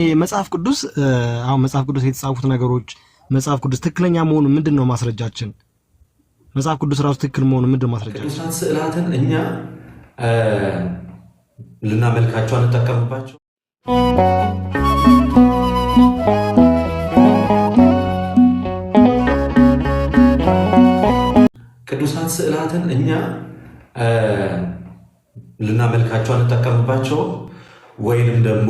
መጽሐፍ ቅዱስ አሁን መጽሐፍ ቅዱስ የተጻፉት ነገሮች መጽሐፍ ቅዱስ ትክክለኛ መሆኑ ምንድነው ማስረጃችን? መጽሐፍ ቅዱስ ራሱ ትክክል መሆኑ ምንድነው ማስረጃችን? ቅዱሳት ስዕላትን እኛ ልናመልካቸው አንጠቀምባቸው። ቅዱሳት ስዕላትን እኛ ልናመልካቸው አንጠቀምባቸው ወይንም ደግሞ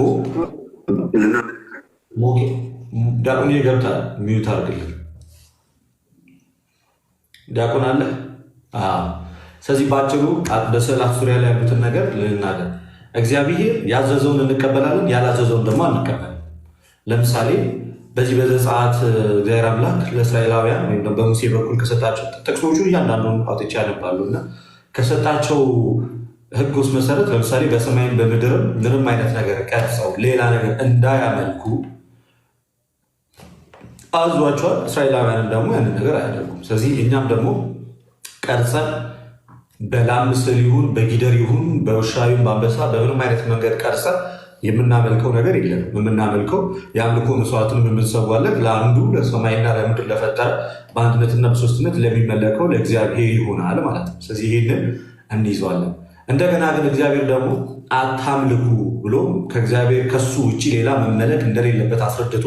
ዲያቆን ገብታ ሚዩት አድርግልን። ዲያቆን አለ። ስለዚህ በአጭሩ በስዕላት ዙሪያ ላይ ያሉትን ነገር ልናገር። እግዚአብሔር ያዘዘውን እንቀበላለን፣ ያላዘዘውን ደግሞ አንቀበልም። ለምሳሌ በዚህ በዘጸአት እግዚአብሔር አምላክ ለእስራኤላውያን ወይም በሙሴ በኩል ከሰጣቸው ጥቅሶቹ እያንዳንዱን አውጥቼ ያነባሉ እና ከሰጣቸው ሕግ ውስጥ መሰረት ለምሳሌ በሰማይም በምድርም ምንም አይነት ነገር ቀርጸው ሌላ ነገር እንዳያመልኩ አዟቸዋል። እስራኤላውያንም ደግሞ ያንን ነገር አያደርጉም። ስለዚህ እኛም ደግሞ ቀርጸን በላም ምስል ይሁን በጊደር ይሁን በውሻ ይሁን በአንበሳ በምንም አይነት መንገድ ቀርጸን የምናመልከው ነገር የለም። የምናመልከው የአምልኮ መስዋዕትን የምንሰዋለን ለአንዱ ለሰማይና ለምድር ለፈጠረ በአንድነትና በሶስትነት ለሚመለከው ለእግዚአብሔር ይሆናል ማለት ነው። ስለዚህ ይህንን እንይዘዋለን። እንደገና ግን እግዚአብሔር ደግሞ አታምልኩ ብሎ ከእግዚአብሔር ከሱ ውጭ ሌላ መመለክ እንደሌለበት አስረድቶ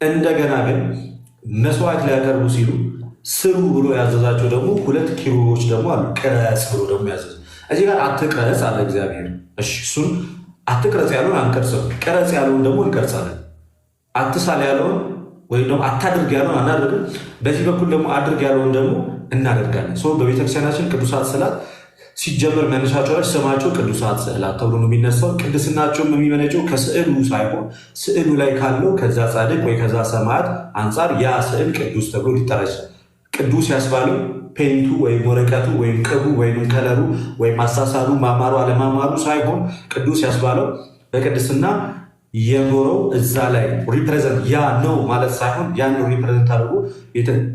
እንደገና ግን መስዋዕት ሊያቀርቡ ሲሉ ስሩ ብሎ ያዘዛቸው ደግሞ ሁለት ኪሩቦች ደግሞ አሉ። ቅረጽ ብሎ ደግሞ ያዘዙ። እዚህ ጋር አትቅረጽ አለ እግዚአብሔር። እሺ እሱን አትቅረጽ ያለውን አንቀርጽም፣ ቅረጽ ያለውን ደግሞ እንቀርጻለን። አትሳል ያለውን ወይም ደግሞ አታድርግ ያለውን አናደርግም። በዚህ በኩል ደግሞ አድርግ ያለውን ደግሞ እናደርጋለን። በቤተክርስቲያናችን ቅዱሳት ስዕላት ሲጀመር መነሻቸው ላይ ስማቸው ቅዱሳት ስዕላት ተብሎ ነው የሚነሳው። ቅድስናቸውም የሚመነጨው ከስዕሉ ሳይሆን ስዕሉ ላይ ካለው ከዛ ጻድቅ ወይ ከዛ ሰማዕት አንጻር ያ ስዕል ቅዱስ ተብሎ ሊጠራ ይችላል። ቅዱስ ያስባለው ፔንቱ ወይም ወረቀቱ ወይም ቅቡ ወይም ከለሩ ወይም አሳሳሉ ማማሩ አለማማሩ ሳይሆን ቅዱስ ያስባለው በቅድስና የኖረው እዛ ላይ ሪፕሬዘንት ያ ነው ማለት ሳይሆን ያን ሪፕሬዘንት አድርጎ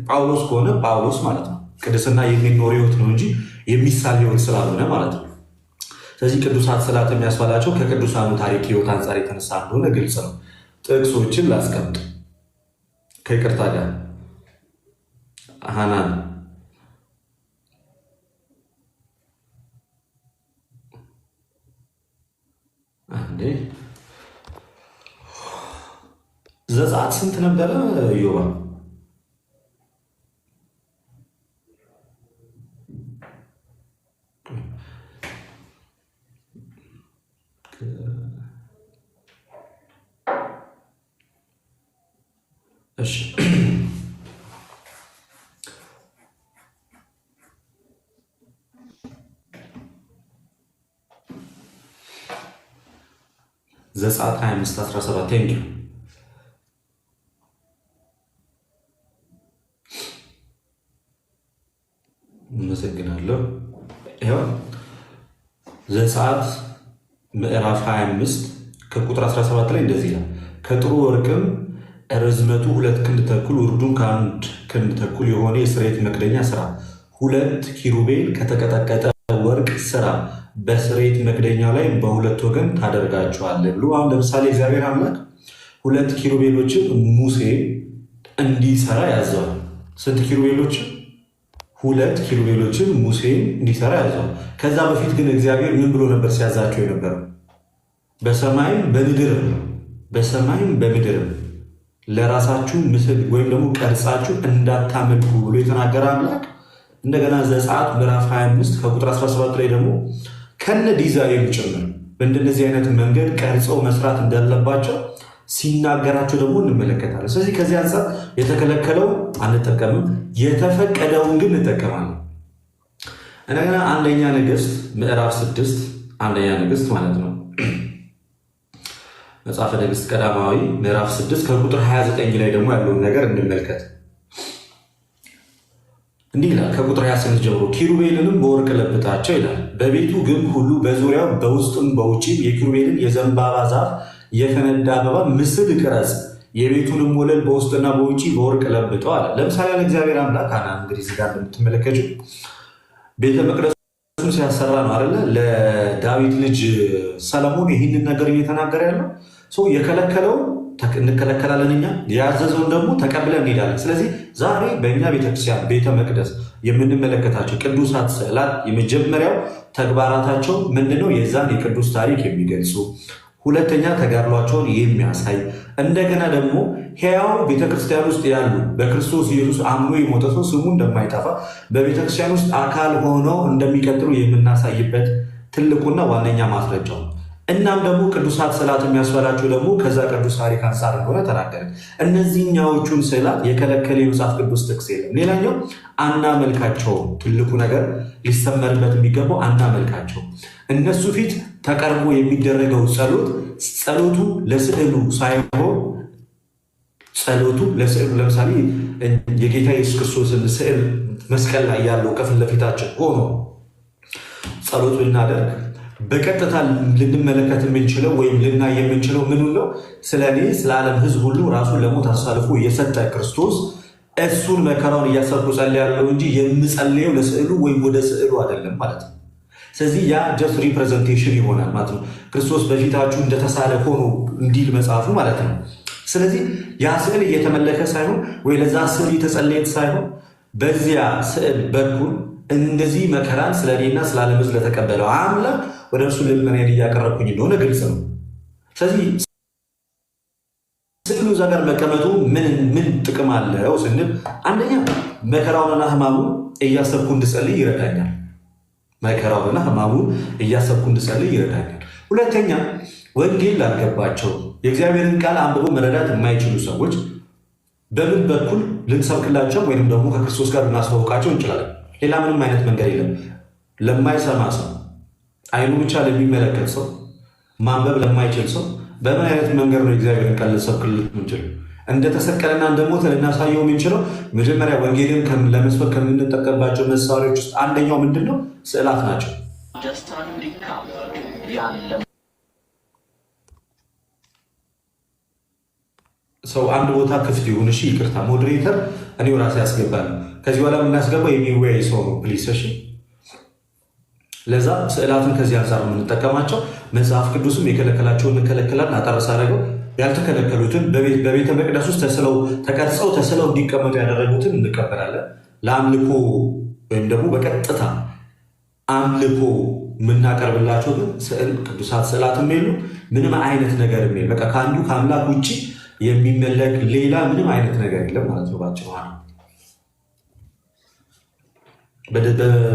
ጳውሎስ ከሆነ ጳውሎስ ማለት ነው። ቅድስና የሚኖር ህይወት ነው እንጂ የሚሳል ህይወት ስላልሆነ ማለት ነው። ስለዚህ ቅዱሳት ስዕላት የሚያስባላቸው ከቅዱሳኑ ታሪክ ህይወት አንጻር የተነሳ እንደሆነ ግልጽ ነው። ጥቅሶችን ላስቀምጥ ከይቅርታ ጋር ሃናን አንዴ ዘጸአት ስንት ነበረ ዮባ? እሺ ዘጸአት 25:17 ቴንኪው። አመሰግናለሁ። ይኸው ዘጸአት ምዕራፍ 25 ከቁጥር 17 ላይ እንደዚህ ይላል፣ ከጥሩ ወርቅም ርዝመቱ 2 ክንድ ተኩል ውርዱም ከ1 ክንድ ተኩል የሆነ የስርየት መክደኛ ስራ፣ 2 ኪሩቤል ከተቀጠቀጠ ወርቅ ስራ፣ በስርየት መክደኛ ላይ በሁለት ወገን ታደርጋቸዋለህ ብሎ አሁን ለምሳሌ እግዚአብሔር አምላክ 2 ኪሩቤሎችን ሙሴ እንዲሰራ ያዘዋል። ስንት ኪሩቤሎችን? 2 ኪሩቤሎችን ሙሴ እንዲሰራ ያዘዋል። ከዛ በፊት ግን እግዚአብሔር ምን ብሎ ነበር ሲያዛቸው የነበረው? በሰማይም በምድርም ለራሳችሁ ምስል ወይም ደግሞ ቀርጻችሁ እንዳታመልኩ ብሎ የተናገረ አምላክ እንደገና ዘጸአት ምዕራፍ 25 ከቁጥር 17 ላይ ደግሞ ከነ ዲዛይኑ ጭምር በእንደነዚህ አይነት መንገድ ቀርጸው መስራት እንዳለባቸው ሲናገራቸው ደግሞ እንመለከታለን። ስለዚህ ከዚህ አንጻር የተከለከለው አንጠቀምም፣ የተፈቀደውን ግን እንጠቀማለን። እንደገና አንደኛ ነገሥት ምዕራፍ 6 አንደኛ ነገሥት ማለት ነው መጽሐፈ ነገሥት ቀዳማዊ ምዕራፍ 6 ከቁጥር 29 ላይ ደግሞ ያለውን ነገር እንመልከት። እንዲህ ይላል ከቁጥር 28 ጀምሮ ኪሩቤልንም በወርቅ ለብጣቸው ይላል። በቤቱ ግንብ ሁሉ በዙሪያው በውስጥም በውጭም የኪሩቤልን የዘንባባ ዛፍ የፈነዳ አበባ ምስል ቅረጽ፣ የቤቱንም ወለል በውስጥና በውጭ በወርቅ ለብጠው አለ። ለምሳሌ እግዚአብሔር አምላክ እንግዲህ እዚህ ጋር እንደምትመለከቱት ቤተ መቅደሱን ሲያሰራ ነው አይደለ? ለዳዊት ልጅ ሰለሞን ይህንን ነገር እየተናገረ ያለው የከለከለው እንከለከላለን እኛ፣ ያዘዘውን ደግሞ ተቀብለን እንሄዳለን። ስለዚህ ዛሬ በእኛ ቤተክርስቲያን ቤተ መቅደስ የምንመለከታቸው ቅዱሳት ስዕላት የመጀመሪያው ተግባራታቸው ምንድነው? የዛን የቅዱስ ታሪክ የሚገልጹ፣ ሁለተኛ ተጋድሏቸውን የሚያሳይ፣ እንደገና ደግሞ ሕያው ቤተክርስቲያን ውስጥ ያሉ በክርስቶስ ኢየሱስ አምኖ የሞተ ሰው ስሙ እንደማይጠፋ በቤተክርስቲያን ውስጥ አካል ሆነው እንደሚቀጥሉ የምናሳይበት ትልቁና ዋነኛ ማስረጃው። እናም ደግሞ ቅዱሳት ስዕላት የሚያስፈላቸው ደግሞ ከዛ ቅዱስ ታሪክ አንጻር እንደሆነ ተናገርን። እነዚህኛዎቹን ስዕላት የከለከለ የመጽሐፍ ቅዱስ ጥቅስ የለም። ሌላኛው አናመልካቸው። ትልቁ ነገር ሊሰመርበት የሚገባው አናመልካቸው። እነሱ ፊት ተቀርቦ የሚደረገው ጸሎቱ ለስዕሉ ሳይሆን ጸሎቱ ለስዕሉ ለምሳሌ የጌታ ኢየሱስ ክርስቶስን ስዕል መስቀል ላይ ያለው ከፊት ለፊታችን ሆኖ ጸሎት ብናደርግ በቀጥታ ልንመለከት የምንችለው ወይም ልናይ የምንችለው ምን ነው? ስለ እኔ ስለ ዓለም ሕዝብ ሁሉ ራሱን ለሞት አሳልፎ የሰጠ ክርስቶስ እሱን መከራውን እያሰብኩ ጸልያለሁ እንጂ የምጸልየው ለስዕሉ ወይም ወደ ስዕሉ አይደለም ማለት ነው። ስለዚህ ያ ጀስት ሪፕሬዘንቴሽን ይሆናል ማለት ነው። ክርስቶስ በፊታችሁ እንደተሳለ ሆኖ እንዲል መጽሐፉ ማለት ነው። ስለዚህ ያ ስዕል እየተመለከ ሳይሆን ወይ ለዛ ስዕል የተጸለየት ሳይሆን በዚያ ስዕል በኩል እንደዚህ መከራን ስለ እኔና ስለ ዓለም ሕዝብ ለተቀበለው አምላክ ወደ እርሱ ልመናዬን እያቀረብኩኝ እንደሆነ ግልጽ ነው። ስለዚህ ስዕሉ እዛ ጋር መቀመጡ ምን ጥቅም አለው ስንል፣ አንደኛ መከራውንና ሕማሙን እያሰብኩ እንድጸልይ ይረዳኛል። መከራውንና ሕማሙን እያሰብኩ እንድጸልይ ይረዳኛል። ሁለተኛ ወንጌል ላልገባቸው የእግዚአብሔርን ቃል አንብበው መረዳት የማይችሉ ሰዎች በምን በኩል ልንሰብክላቸው ወይም ደግሞ ከክርስቶስ ጋር ልናስተዋውቃቸው እንችላለን? ሌላ ምንም አይነት መንገድ የለም። ለማይሰማ ሰው፣ አይኑ ብቻ ለሚመለከት ሰው፣ ማንበብ ለማይችል ሰው በምን አይነት መንገድ ነው እግዚአብሔርን ቃል ልንሰብክለት የምንችለው? እንደተሰቀለና እንደሞተ ልናሳየው የምንችለው መጀመሪያ ወንጌልን ለመስበክ ከምንጠቀምባቸው መሳሪያዎች ውስጥ አንደኛው ምንድን ነው? ስዕላት ናቸው። ሰው አንድ ቦታ ክፍት ይሁን፣ እሺ፣ ይቅርታ ሞዴሬተር እኔው ራሴ ያስገባል። ከዚህ በኋላ የምናስገባው የሚወያይ ሰው ነው ፕሊስ፣ እሺ። ለዛ ስዕላትን ከዚህ አንጻር የምንጠቀማቸው መጽሐፍ ቅዱስም የከለከላቸውን እንከለክላለን። አጠረስ አደረገው ያልተከለከሉትን በቤተ መቅደስ ውስጥ ተቀርጸው ተስለው እንዲቀመጡ ያደረጉትን እንቀበላለን። ለአምልኮ ወይም ደግሞ በቀጥታ አምልኮ የምናቀርብላቸው ግን ስዕል ቅዱሳት ስዕላትም የሉ ምንም አይነት ነገር የለ። በቃ ከአንዱ ከአምላክ ውጭ የሚመለክ ሌላ ምንም አይነት ነገር የለም ማለት ነው ባጭሩ።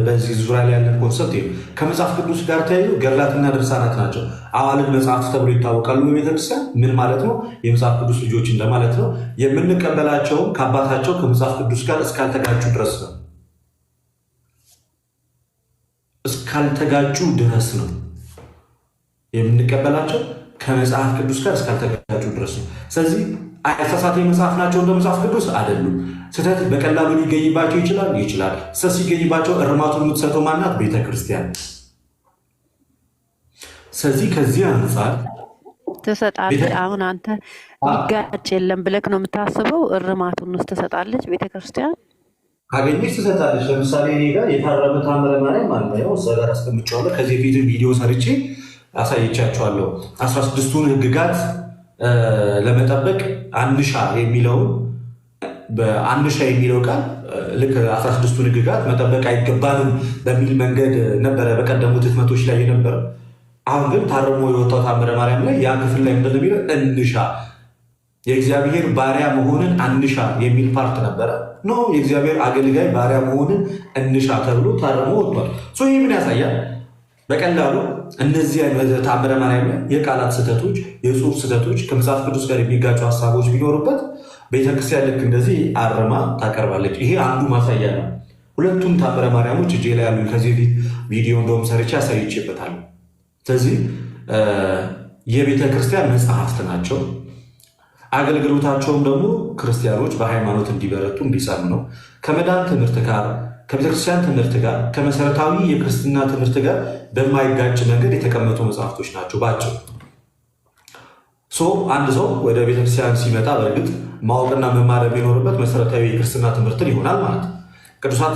በዚህ ዙሪያ ላይ ያለን ኮንሰፕት ከመጽሐፍ ቅዱስ ጋር ተያይዞ ገድላትና ድርሳናት ናቸው። አዋልድ መጽሐፍት ተብሎ ይታወቃሉ በቤተክርስቲያን። ምን ማለት ነው? የመጽሐፍ ቅዱስ ልጆች እንደማለት ነው። የምንቀበላቸውም ከአባታቸው ከመጽሐፍ ቅዱስ ጋር እስካልተጋጩ ድረስ ነው። እስካልተጋጩ ድረስ ነው የምንቀበላቸው፣ ከመጽሐፍ ቅዱስ ጋር እስካልተጋጩ ድረስ ነው። ስለዚህ አሳሳት መጽሐፍ ናቸው እንደ መጽሐፍ ቅዱስ አይደሉም። ስህተት በቀላሉ ሊገኝባቸው ይችላል። ስህተት ሲገኝባቸው እርማቱን የምትሰጠው ማናት? ቤተክርስቲያን። ስለዚህ ከዚህ አንጻር ትሰጣለች። አሁን አንተ ሊጋጭ የለም ብለክ ነው የምታስበው? እርማቱን ውስጥ ትሰጣለች ቤተክርስቲያን ካገኘች ትሰጣለች። ለምሳሌ እኔ ጋር የታረመ ታምረ ማርያም አለ። ያው እዛ ጋር አስቀምጫዋለሁ። ከዚህ በፊት ቪዲዮ ሰርቼ አሳይቻቸዋለሁ። 16ቱን ህግጋት ለመጠበቅ አንሻ የሚለውን በአንሻ የሚለው ቃል ልክ 16ቱን ህግጋት መጠበቅ አይገባንም በሚል መንገድ ነበረ በቀደሙት ህትመቶች ላይ የነበረ። አሁን ግን ታርሞ የወጣው ታምረ ማርያም ላይ ያ ክፍል ላይ ምንድን ነው የሚለው? እንሻ የእግዚአብሔር ባሪያ መሆንን አንሻ የሚል ፓርት ነበረ። ኖ የእግዚአብሔር አገልጋይ ባሪያ መሆንን እንሻ ተብሎ ታርሞ ወጥቷል። ይህ ምን ያሳያል? በቀላሉ እነዚህ ታምረ ማርያም ላይ የቃላት ስህተቶች፣ የጽሁፍ ስህተቶች፣ ከመጽሐፍ ቅዱስ ጋር የሚጋጩ ሀሳቦች ቢኖሩበት ቤተክርስቲያን ልክ እንደዚህ አርማ ታቀርባለች። ይሄ አንዱ ማሳያ ነው። ሁለቱም ታምረ ማርያሞች እጄ ላይ ያሉ ከዚህ በፊት ቪዲዮ እንደውም ሰርቼ ያሳይቼበታል። ስለዚህ የቤተክርስቲያን መጽሐፍት ናቸው። አገልግሎታቸውም ደግሞ ክርስቲያኖች በሃይማኖት እንዲበረቱ እንዲጸኑ ነው። ከመዳን ትምህርት ጋር ከቤተክርስቲያን ትምህርት ጋር ከመሰረታዊ የክርስትና ትምህርት ጋር በማይጋጭ መንገድ የተቀመጡ መጽሐፍቶች ናቸው ባጭሩ። አንድ ሰው ወደ ቤተክርስቲያን ሲመጣ በእርግጥ ማወቅና መማር የሚኖርበት መሰረታዊ የክርስትና ትምህርትን ይሆናል ማለት ነው። ቅዱሳት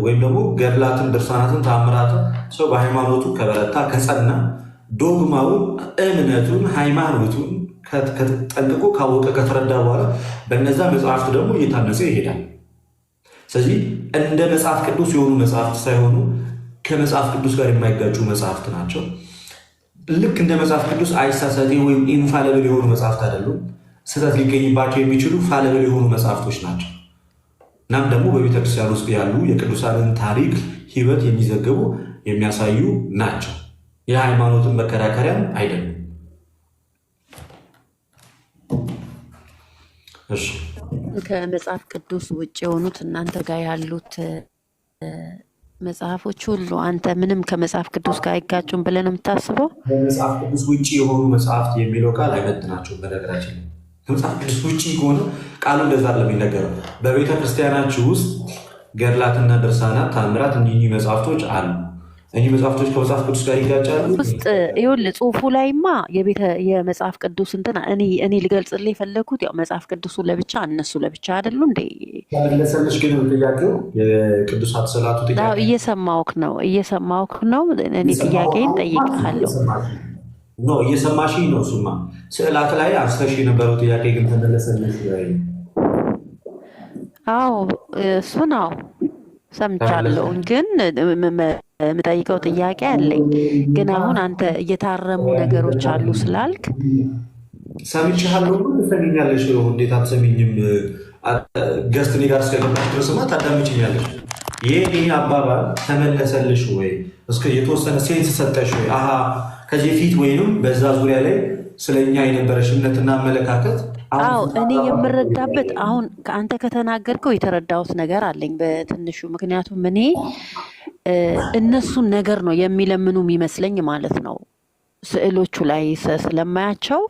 ወይም ደግሞ ገድላትን፣ ድርሳናትን፣ ተአምራትን ሰው በሃይማኖቱ ከበረታ ከጸና ዶግማውን፣ እምነቱን፣ ሃይማኖቱን ጠንቅቆ ካወቀ ከተረዳ በኋላ በነዛ መጽሐፍት ደግሞ እየታነጸ ይሄዳል። ስለዚህ እንደ መጽሐፍ ቅዱስ የሆኑ መጽሐፍት ሳይሆኑ ከመጽሐፍ ቅዱስ ጋር የማይጋጩ መጽሐፍት ናቸው። ልክ እንደ መጽሐፍ ቅዱስ አይሳሳቴ ወይም ኢንፋለብል የሆኑ መጽሐፍት አይደሉም። ስህተት ሊገኝባቸው የሚችሉ ፋለብል የሆኑ መጽሐፍቶች ናቸው። እናም ደግሞ በቤተክርስቲያን ውስጥ ያሉ የቅዱሳንን ታሪክ ሕይወት የሚዘግቡ የሚያሳዩ ናቸው። የሃይማኖትን መከራከሪያም አይደሉም። እሺ፣ ከመጽሐፍ ቅዱስ ውጭ የሆኑት እናንተ ጋር ያሉት መጽሐፎች ሁሉ አንተ ምንም ከመጽሐፍ ቅዱስ ጋር አይጋጩም ብለህ ነው የምታስበው? ከመጽሐፍ ቅዱስ ውጭ የሆኑ መጽሐፍት የሚለው ቃል አይመጥናቸውም። በነገራችን ላይ ከመጽሐፍ ቅዱስ ውጭ ከሆነ ቃሉ እንደዛ ለሚነገረው በቤተ ክርስቲያናችሁ ውስጥ ገድላትና ድርሳናት፣ ታምራት እኚህ መጽሐፍቶች አሉ። እኚህ መጽሐፍቶች ከመጽሐፍ ቅዱስ ጋር ይጋጫሉ ውስጥ ይኸውልህ፣ ጽሁፉ ላይማ የመጽሐፍ ቅዱስ እንትን እኔ ልገልጽልህ የፈለኩት ያው መጽሐፍ ቅዱሱ ለብቻ እነሱ ለብቻ አይደሉ እንዴ? ተመለሰልሽ ግን ጥያቄው የቅዱሳት ስዕላቱ ጥያቄ እየሰማሁህ ነው። እኔ ጥያቄን ጠይቄሃለሁ። እየሰማሽኝ ነው። እሱማ ስዕላት ላይ አንስተሽ የነበረው ጥያቄ ግን ተመለሰልሽ? አዎ እሱ ነው ሰምቻለሁ። ግን የምጠይቀው ጥያቄ አለኝ። ግን አሁን አንተ እየታረሙ ነገሮች አሉ ስላልክ ሰምቼሃለሁ። ትሰሚኛለሽ? እንዴት አትሰሚኝም? ገስት እኔ ጋር እስከገባሽ ድረስማ ታዳምጪኛለሽ። ይሄ አባባል ተመለሰልሽ ወይ? እስከ የተወሰነ ሴንስ ሰጠሽ ወይ? አሀ ከዚህ ፊት ወይንም በዛ ዙሪያ ላይ ስለኛ የነበረሽ እምነትና አመለካከት አዎ እኔ የምረዳበት አሁን ከአንተ ከተናገርከው የተረዳሁት ነገር አለኝ በትንሹ። ምክንያቱም እኔ እነሱን ነገር ነው የሚለምኑ የሚመስለኝ ማለት ነው። ስዕሎቹ ላይ ስለማያቸው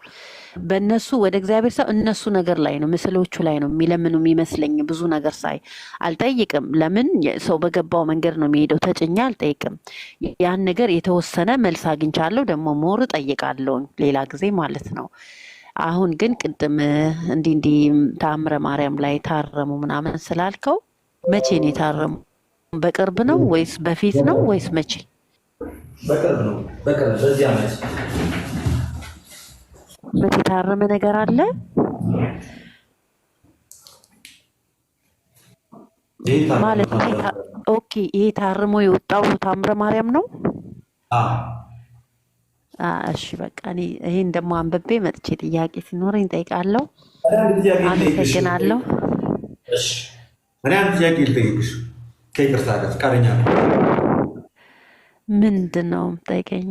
በእነሱ ወደ እግዚአብሔር ሰው እነሱ ነገር ላይ ነው ምስሎቹ ላይ ነው የሚለምኑ የሚመስለኝ። ብዙ ነገር ሳይ አልጠይቅም። ለምን ሰው በገባው መንገድ ነው የሚሄደው። ተጭኛ አልጠይቅም። ያን ነገር የተወሰነ መልስ አግኝቻለሁ። ደግሞ ሞር እጠይቃለሁ ሌላ ጊዜ ማለት ነው። አሁን ግን ቅድም እንዲህ ተአምረ ማርያም ላይ ታረሙ ምናምን ስላልከው መቼ ነው የታረሙ? በቅርብ ነው ወይስ በፊት ነው ወይስ መቼ? በቅርብ ነው። በቅርብ በዚህ ዓመት የታረመ ነገር አለ? ማለት ኦኬ፣ ይሄ ታርሞ የወጣው ተአምረ ማርያም ነው? እሺ በቃ እኔ ይሄን ደግሞ አንብቤ መጥቼ ጥያቄ ሲኖረኝ እጠይቃለሁ። አመሰግናለሁ። እኔ አንድ ጥያቄ ልጠይቅሽ ከይቅርታ ጋር ፈቃደኛ ነው? ምንድን ነው ጠይቀኝ።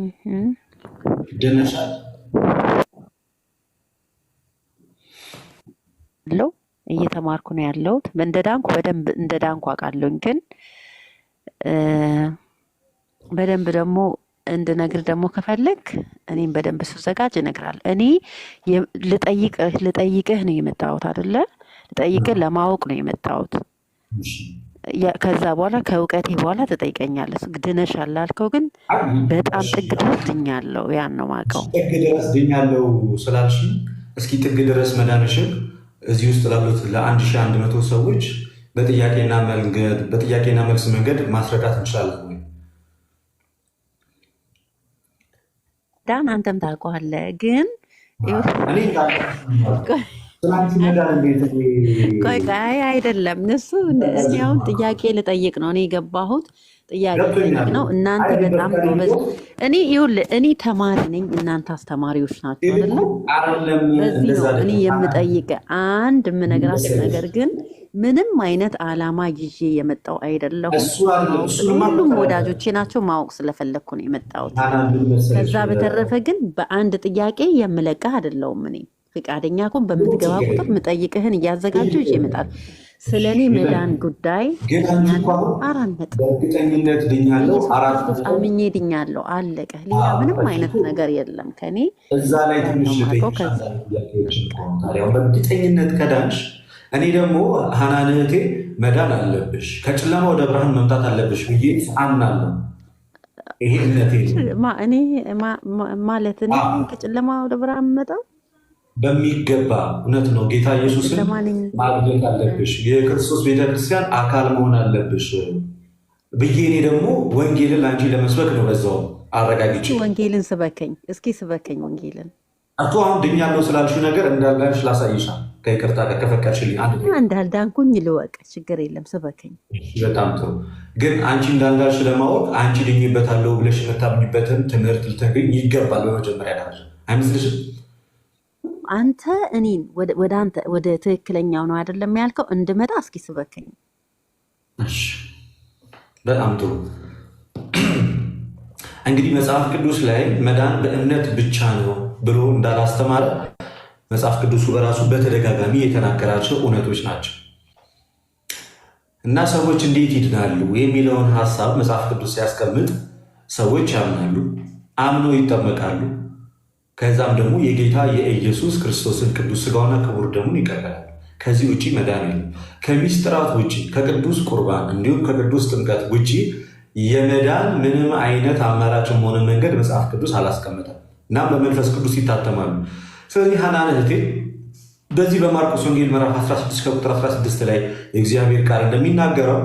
ደነሻል እየተማርኩ ነው ያለሁት። እንደዳንኩ በደንብ እንደዳንኩ አውቃለሁኝ። ግን በደንብ ደግሞ እንድነግር ደግሞ ከፈለግ እኔም በደንብ ስዘጋጅ እነግራለሁ። እኔ ልጠይቅህ ነው የመጣሁት አይደለ? ልጠይቅህ ለማወቅ ነው የመጣሁት። ከዛ በኋላ ከእውቀቴ በኋላ ትጠይቀኛለህ። ድነሻል ላልከው ግን በጣም ጥግ ድረስ ድኛለሁ። ያን ነው የማውቀው። ጥግ ድረስ ድኛለሁ ስላልሽ እስኪ ጥግ ድረስ መዳንሽን እዚህ ውስጥ ላሉት ለ1100 ሰዎች በጥያቄና መልስ መንገድ ማስረዳት እንችላለን ወይ? ዳን አንተም ታውቀዋለህ። ግን ቆይ አይደለም እሱ እኔ አሁን ጥያቄ ልጠይቅ ነው። እኔ የገባሁት ጥያቄ ልጠይቅ ነው። እናንተ በጣም ጎበዝ። እኔ ተማሪ ነኝ፣ እናንተ አስተማሪዎች ናቸው አይደለም? በዚህ ነው እኔ የምጠይቅ አንድ የምነግራችሁ ነገር ግን ምንም አይነት ዓላማ ይዤ የመጣው አይደለሁም። ሁሉም ወዳጆቼ ናቸው። ማወቅ ስለፈለግኩ ነው የመጣሁት። ከዛ በተረፈ ግን በአንድ ጥያቄ የምለቅህ አይደለሁም። እኔ ፈቃደኛ ኮን በምትገባ ቁጥር ምጠይቅህን እያዘጋጀሁ ይዤ እመጣለሁ። ስለ እኔ መዳን ጉዳይ በእርግጠኝነት ድኛለሁ። አምኜ ድኛለሁ። አለቀ። ሌላ ምንም አይነት ነገር የለም ከኔ እዛ ላይ ትንሽ በእርግጠኝነት ከዳንሽ እኔ ደግሞ ሀናን እህቴ መዳን አለብሽ፣ ከጨለማ ወደ ብርሃን መምጣት አለብሽ ብዬ አምናለሁ። ይሄ እምነቴ እኔ ማለት እኔ ከጨለማ ወደ ብርሃን መጣው በሚገባ እውነት ነው። ጌታ ኢየሱስን ማግኘት አለብሽ፣ የክርስቶስ ቤተክርስቲያን አካል መሆን አለብሽ ብዬ እኔ ደግሞ ወንጌልን አንቺ ለመስበክ ነው። በዛው አረጋግጬ ወንጌልን ስበከኝ፣ እስኪ ስበከኝ ወንጌልን። አቶ አሁን ድኛለሁ ስላልሽው ነገር እንዳልዳንሽ ላሳይሻል። ከይቅርታ ጋር ከፈቀድሽልኝ እንዳልዳንኩኝ ልወቅ፣ ችግር የለም ስበከኝ። በጣም ጥሩ። ግን አንቺ እንዳልዳንሽ ለማወቅ አንቺ ድኝበታለሁ ብለሽ የምታምኝበትን ትምህርት ልትነግሪኝ ይገባል በመጀመሪያ ደረጃ። አይመስልሽም? አንተ እኔን ወደ ትክክለኛው ነው አይደለም ያልከው እንድመጣ እስኪ ስበከኝ። በጣም ጥሩ። እንግዲህ መጽሐፍ ቅዱስ ላይ መዳን በእምነት ብቻ ነው ብሎ እንዳላስተማረ መጽሐፍ ቅዱሱ በራሱ በተደጋጋሚ የተናገራቸው እውነቶች ናቸው። እና ሰዎች እንዴት ይድናሉ የሚለውን ሀሳብ መጽሐፍ ቅዱስ ሲያስቀምጥ ሰዎች ያምናሉ፣ አምኖ ይጠመቃሉ፣ ከዛም ደግሞ የጌታ የኢየሱስ ክርስቶስን ቅዱስ ሥጋውና ክቡር ደሙን ይቀበላሉ። ከዚህ ውጭ መዳን የለም። ከሚስጥራት ውጭ ከቅዱስ ቁርባን እንዲሁም ከቅዱስ ጥምቀት ውጭ የመዳን ምንም አይነት አማራጭም ሆነ መንገድ መጽሐፍ ቅዱስ አላስቀመጠም። እናም በመንፈስ ቅዱስ ይታተማሉ። ስለዚህ ሐናን እህቴ በዚህ በማርቆስ ወንጌል ምዕራፍ 16 ከቁጥር 16 ላይ የእግዚአብሔር ቃል እንደሚናገረው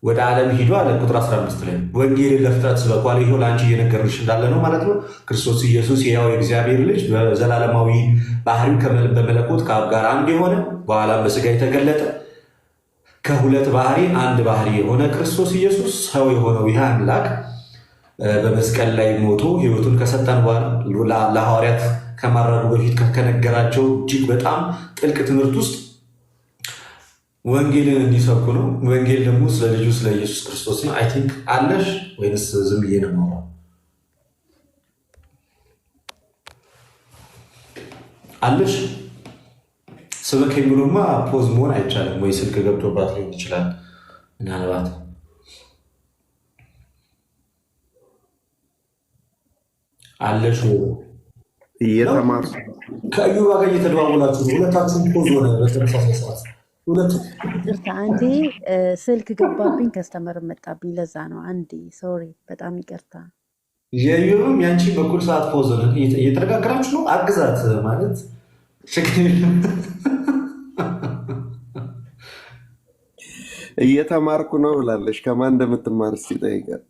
ወደ ዓለም ሂዱ አለ። ቁጥር 15 ላይ ወንጌልን ለፍጥረት ስበኩ አለ። ይኸው ለአንቺ እየነገርንሽ እንዳለ ነው ማለት ነው። ክርስቶስ ኢየሱስ የሕያው የእግዚአብሔር ልጅ በዘላለማዊ ባህሪው በመለኮት ከአብ ጋር አንድ የሆነ በኋላም በሥጋ የተገለጠ ከሁለት ባህሪ አንድ ባህሪ የሆነ ክርስቶስ ኢየሱስ ሰው የሆነው ይህ አምላክ በመስቀል ላይ ሞቶ ሕይወቱን ከሰጠን በኋላ ለሐዋርያት ከማድረጉ በፊት ከነገራቸው እጅግ በጣም ጥልቅ ትምህርት ውስጥ ወንጌልን እንዲሰብኩ ነው። ወንጌል ደግሞ ስለ ልጁ ስለ ኢየሱስ ክርስቶስ ነው። አይ ቲንክ አለሽ ወይንስ ዝም ብዬ ነው የማወራው? አለሽ ስበከኝ ብሎማ ፖዝ መሆን አይቻልም ወይ? ስልክ ገብቶባት ሊሆን ይችላል ምናልባት። አለሽ እየተማርኩ ከእዩባ ጋር እየተደዋወላችሁ ነው ሁለታችሁም። ፖዝ ሆነ በተመሳሳይ ሰዓት ይቅርታ አንዴ ስልክ ገባብኝ፣ ከስተመር መጣብኝ፣ ለዛ ነው። አንዴ ሶሪ፣ በጣም ይቅርታ። የዩም ያንቺ በኩል ሰዓት ፖዝ ሆነ። እየተነጋገራችሁ ነው። አግዛት ማለት እየተማርኩ ነው ብላለች። ከማን እንደምትማር እስኪ ጠይቃት።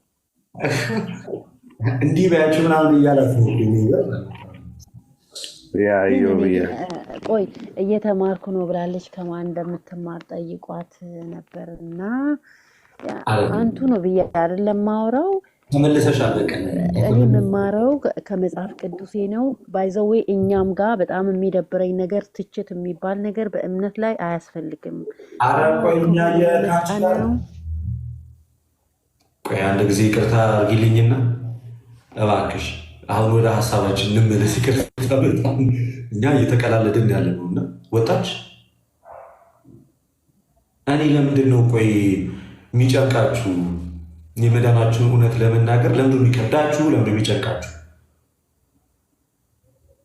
እንዲህ በያችሁ ምናምን እያላት ነው። ቆይ እየተማርኩ ነው ብላለች። ከማን እንደምትማር ጠይቋት ነበር እና አንቱ ነው ብዬ አይደለም ማውራው። ተመልሰሽ እኔ የምማረው ከመጽሐፍ ቅዱሴ ነው። ባይዘዌ እኛም ጋር በጣም የሚደብረኝ ነገር ትችት የሚባል ነገር በእምነት ላይ አያስፈልግም። ቆይ አንድ ጊዜ ይቅርታ አድርጊልኝና እባክሽ አሁን ወደ ሀሳባችን እንመለስ። ይቅርታ በጣም እኛ እየተቀላለድን ያለ ነው እና ወጣች። እኔ ለምንድን ነው ቆይ የሚጨንቃችሁ? የመዳናችሁን እውነት ለመናገር ለምንድን ነው የሚከብዳችሁ? ለምንድን ነው የሚጨንቃችሁ?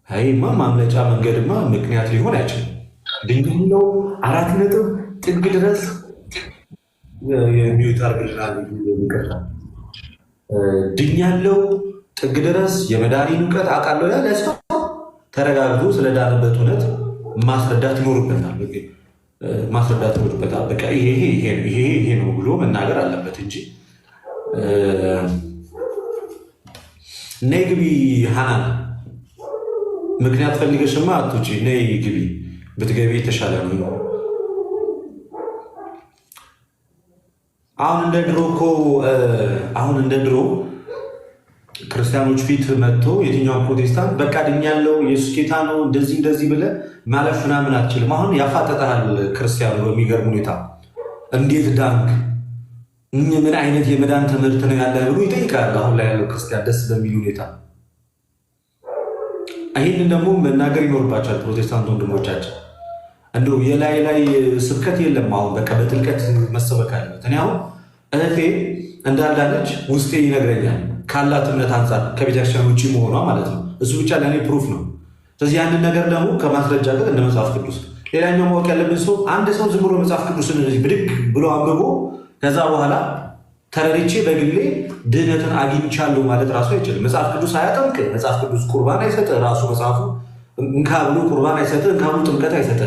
አይማ ማምለጫ መንገድማ ምክንያት ሊሆን አይችልም። ድንግል ነው 4 ነጥብ ጥግ ድረስ የሚወጣ ይቅርታ ድኛለው ጥግ ድረስ የመዳኒን እውቀት አውቃለሁ ያለ ሰው ተረጋግቶ ስለዳነበት እውነት ማስረዳት ይኖርበታል። ማስረዳት ይኖርበታል። በቃ ይሄ ነው ብሎ መናገር አለበት እንጂ ነይ ግቢ ሐናን፣ ምክንያት ፈልገሽማ አትውጪ። ነይ ግቢ፣ ብትገቢ የተሻለ ነው። አሁን እንደ ድሮ ክርስቲያኖች ፊት መጥቶ የትኛውን ፕሮቴስታንት በቃ ድኛለው ኢየሱስ ጌታ ነው እንደዚህ ብለህ ማለፍ ምናምን አትችልም። አሁን ያፋጠጠሃል ክርስቲያኑ በሚገርም ሁኔታ። እንዴት ዳንክ? ምን አይነት የመዳን ትምህርት ነው ያለ ብሎ ይጠይቃል። አሁን ላይ ያለው ክርስቲያን ደስ በሚል ሁኔታ ይህንን ደግሞ መናገር ይኖርባቸዋል ፕሮቴስታንት ወንድሞቻችን። እንደው የላይ ስብከት የለም። አሁን በቃ በጥልቀት መሰበክ አለበት። እኔ አሁን እህቴ እንዳልዳነች ውስጤ ይነግረኛል፣ ካላት እምነት አንጻር ከቤተክርስቲያን ውጭ መሆኗ ማለት ነው። እሱ ብቻ ለእኔ ፕሩፍ ነው። ስለዚህ ያንን ነገር ደግሞ ከማስረጃ ጋር እንደ መጽሐፍ ቅዱስ ሌላኛው ማወቅ ያለብን ሰው አንድ ሰው ዝም ብሎ መጽሐፍ ቅዱስን ብድግ ብሎ አንብቦ ከዛ በኋላ ተረድቼ በግሌ ድህነትን አግኝቻለሁ ማለት ራሱ አይችልም። መጽሐፍ ቅዱስ አያጠምቅ። መጽሐፍ ቅዱስ ቁርባን አይሰጥ። ራሱ መጽሐፉ እንካ ብሎ ቁርባን አይሰጥ፣ እንካ ብሎ ጥምቀት አይሰጥ።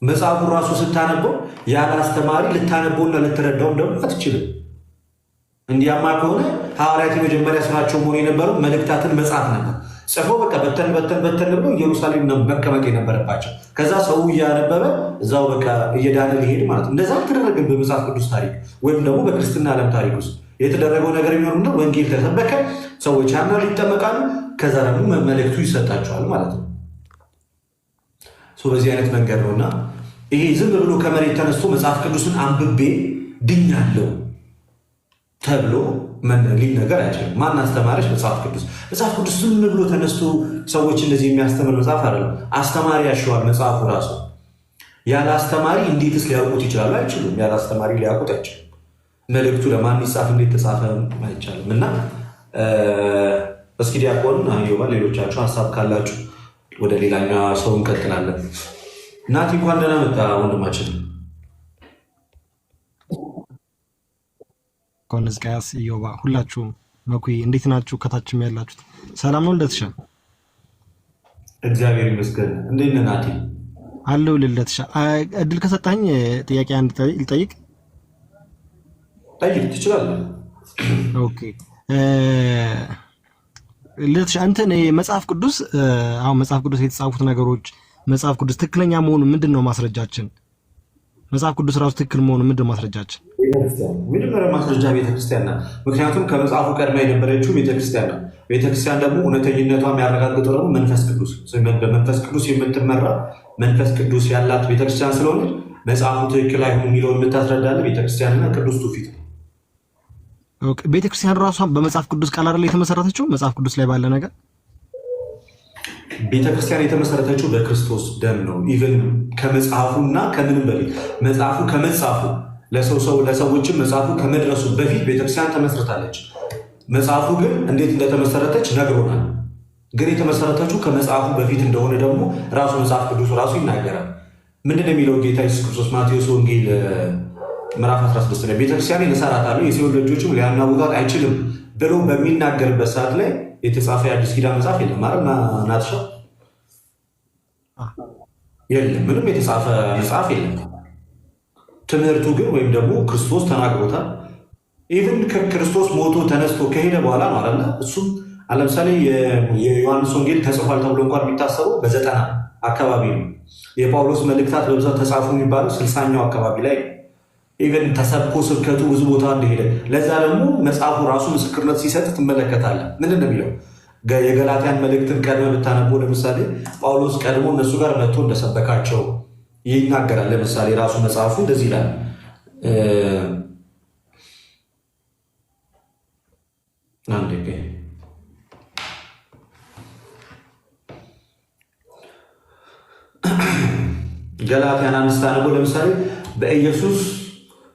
መጽሐፉን ራሱ ስታነበው ያለ አስተማሪ ልታነበውና ልትረዳውም ደግሞ አትችልም። እንዲያማ ከሆነ ሐዋርያት የመጀመሪያ ስራቸው መሆኑ የነበረው መልእክታትን መጽሐፍ ነበር። ጽፎ በቃ በተን ብሎ ኢየሩሳሌም መቀመጥ የነበረባቸው። ከዛ ሰው እያነበበ እዛው በቃ እየዳነ ሊሄድ ማለት ነው። እንደዛ ተደረገን በመጽሐፍ ቅዱስ ታሪክ ወይም ደግሞ በክርስትና ዓለም ታሪክ ውስጥ የተደረገው ነገር የሚሆንና ወንጌል ተሰበከ፣ ሰዎች ያምናሉ፣ ይጠመቃሉ። ከዛ ደግሞ መልእክቱ ይሰጣቸዋል ማለት ነው። በዚህ አይነት መንገድ ነውና ይሄ ዝም ብሎ ከመሬት ተነስቶ መጽሐፍ ቅዱስን አንብቤ ድኛለሁ ተብሎ ሊነገር አይችልም። ማን አስተማረች? መጽሐፍ ቅዱስ። መጽሐፍ ቅዱስ ዝም ብሎ ተነስቶ ሰዎች እንደዚህ የሚያስተምር መጽሐፍ አይደለም። አስተማሪ ያሸዋል መጽሐፉ ራሱ። ያለ አስተማሪ እንዴትስ ሊያውቁት ይችላሉ? አይችሉም። ያለ አስተማሪ ሊያውቁት አይችሉም። መልእክቱ ለማን ይጻፍ እንዴት ተጻፈ አይቻልም። እና እስኪ ዲያቆን አዮባ ሌሎቻችሁ ሀሳብ ካላችሁ ወደ ሌላኛው ሰው እንቀጥላለን። ናቲ እንኳን ደህና መጣ ወንድማችን። ኮንዝጋያስ ኢዮባ ሁላችሁም መኩይ እንዴት ናችሁ? ከታችም ያላችሁት ሰላም ነው? እንደትሻ እግዚአብሔር ይመስገን። እንዴት ነህ ናቲ? አለው ልልትሻ እድል ከሰጣኝ ጥያቄ አንድ ልጠይቅ። ጠይቅ ትችላለህ። ኦኬ ልልትሻ እንትን መጽሐፍ ቅዱስ አሁን መጽሐፍ ቅዱስ የተጻፉት ነገሮች መጽሐፍ ቅዱስ ትክክለኛ መሆኑ ምንድነው ማስረጃችን? መጽሐፍ ቅዱስ ራሱ ትክክል መሆኑ ምንድነው ማስረጃችን? መጀመሪያ ማስረጃ ቤተክርስቲያን ናት። ምክንያቱም ከመጽሐፉ ቀድማ የነበረችው ቤተክርስቲያን ናት። ቤተክርስቲያን ደግሞ እውነተኝነቷ የሚያረጋግጠው ደግሞ መንፈስ ቅዱስ በመንፈስ ቅዱስ የምትመራ መንፈስ ቅዱስ ያላት ቤተክርስቲያን ስለሆነች መጽሐፉ ትክክል አይሆን የሚለውን የምታስረዳለ ቤተክርስቲያንና ቅዱስ ትውፊት ነው። ቤተክርስቲያን ራሷ በመጽሐፍ ቅዱስ ቃል አይደል የተመሰረተችው? መጽሐፍ ቅዱስ ላይ ባለ ነገር ቤተክርስቲያን የተመሰረተችው በክርስቶስ ደም ነው። ኢቨን ከመጽሐፉና ከምንም በፊት መጽሐፉ ከመጽሐፉ ለሰዎችም መጽሐፉ ከመድረሱ በፊት ቤተክርስቲያን ተመስርታለች። መጽሐፉ ግን እንዴት እንደተመሰረተች ነግሮናል። ግን የተመሰረተችው ከመጽሐፉ በፊት እንደሆነ ደግሞ ራሱ መጽሐፍ ቅዱስ ራሱ ይናገራል። ምንድን የሚለው ጌታ ኢየሱስ ክርስቶስ ማቴዎስ ወንጌል ምዕራፍ 16 ላይ ቤተክርስቲያን እሰራታለሁ የሲኦል ደጆችም ሊያናውጣት አይችልም ብሎ በሚናገርበት ሰዓት ላይ የተጻፈ የአዲስ ኪዳን መጽሐፍ የለም ማለት ናትሻ የለም። ምንም የተጻፈ መጽሐፍ የለም። ትምህርቱ ግን ወይም ደግሞ ክርስቶስ ተናግሮታል። ኢቭን ከክርስቶስ ሞቶ ተነስቶ ከሄደ በኋላ ነው አለ። እሱም ለምሳሌ የዮሐንስ ወንጌል ተጽፏል ተብሎ እንኳን የሚታሰበው በ90 አካባቢ ነው። የጳውሎስ መልእክታት በብዛት ተጻፉ የሚባለው 60ኛው አካባቢ ላይ ኢቨን ተሰብኮ ስብከቱ ብዙ ቦታ እንደሄደ ለዛ ደግሞ መጽሐፉ ራሱ ምስክርነት ሲሰጥ ትመለከታለህ። ምንድን ነው የሚለው? የገላትያን መልእክትን ቀድመ ብታነቦ ለምሳሌ ጳውሎስ ቀድሞ እነሱ ጋር መጥቶ እንደሰበካቸው ይናገራል። ለምሳሌ ራሱ መጽሐፉ እንደዚህ ይላል። ገላትያን አንስታ ነቦ ለምሳሌ በኢየሱስ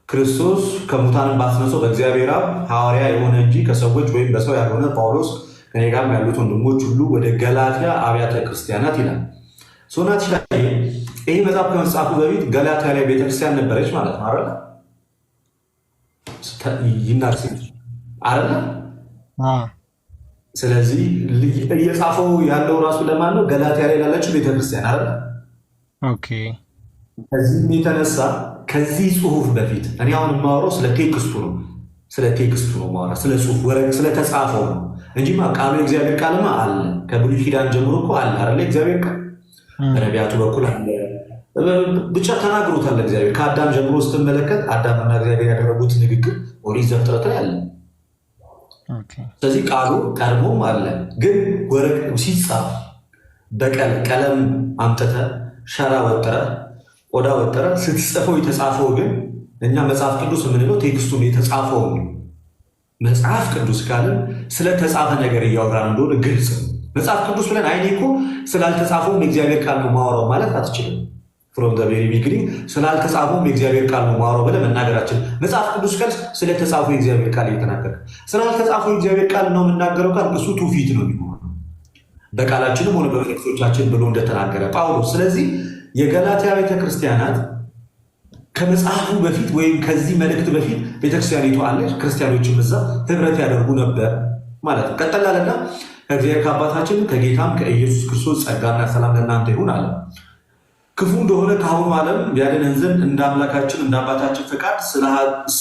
ክርስቶስ ከሙታን ባስነሳው በእግዚአብሔር አብ ሐዋርያ የሆነ እንጂ ከሰዎች ወይም በሰው ያልሆነ ጳውሎስ ከኔ ጋር ያሉት ወንድሞች ሁሉ ወደ ገላትያ አብያተ ክርስቲያናት ይላል። ሶናት ይህ መጽሐፍ ከመጽሐፉ በፊት ገላትያ ላይ ቤተክርስቲያን ነበረች ማለት ነው አይደለ? ይናርስ አይደለ? ስለዚህ እየጻፈው ያለው ራሱ ለማን ነው? ገላትያ ላይ ላለችው ቤተክርስቲያን አይደለ? ኦኬ። ከዚህ የተነሳ ከዚህ ጽሁፍ በፊት እኔ አሁን የማወራው ስለ ቴክስቱ ነው። ስለ ቴክስቱ ነው ማወራ፣ ስለ ጽሁፍ ወረቅ ስለተጻፈው ነው እንጂ ቃሉ የእግዚአብሔር ቃልማ አለ። ከብሉይ ኪዳን ጀምሮ እኮ አለ አይደለ? እግዚአብሔር ቃል በነቢያቱ በኩል አለ። ብቻ ተናግሮታል እግዚአብሔር። ከአዳም ጀምሮ ስትመለከት አዳምና እግዚአብሔር ያደረጉት ንግግር ኦሪት ዘፍጥረት ላይ አለ። ስለዚህ ቃሉ ቀድሞም አለ። ግን ወረቅ ሲጻፍ ቀለም አምጥተ ሸራ ወጥረ ቆዳ ወጥረ ስትጽፈው የተጻፈው ግን እኛ መጽሐፍ ቅዱስ የምንለው ቴክስቱን የተጻፈው ነው። መጽሐፍ ቅዱስ ካልን ስለተጻፈ ነገር እያወራን እንደሆነ ግልጽ ነው። መጽሐፍ ቅዱስ ብለን አይኔ እኮ ስላልተጻፈውም የእግዚአብሔር ቃል ነው ማወራው ማለት አትችልም። ፍሮም ዘ ቬሪ ቢግኒንግ ስላልተጻፈውም የእግዚአብሔር ቃል ነው ማወራው ብለን መናገራችን። መጽሐፍ ቅዱስ ካል ስለተጻፈው የእግዚአብሔር ቃል እየተናገረ ስላልተጻፈው የእግዚአብሔር ቃል ነው የምናገረው ቃል እሱ ትውፊት ነው የሚሆነው በቃላችንም ሆነ በመልእክቶቻችን ብሎ እንደተናገረ ጳውሎስ። ስለዚህ የገላትያ ቤተክርስቲያናት ከመጽሐፉ በፊት ወይም ከዚህ መልእክት በፊት ቤተክርስቲያኒቱ አለች። ክርስቲያኖችም እዛ ህብረት ያደርጉ ነበር ማለት ነው። ቀጠላለና ከእግዚአብሔር ከአባታችን ከጌታም ከኢየሱስ ክርስቶስ ጸጋና ሰላም ለእናንተ ይሁን አለ። ክፉ እንደሆነ ከአሁኑ ዓለም ያድነን ዘንድ እንደ አምላካችን እንደ አባታችን ፈቃድ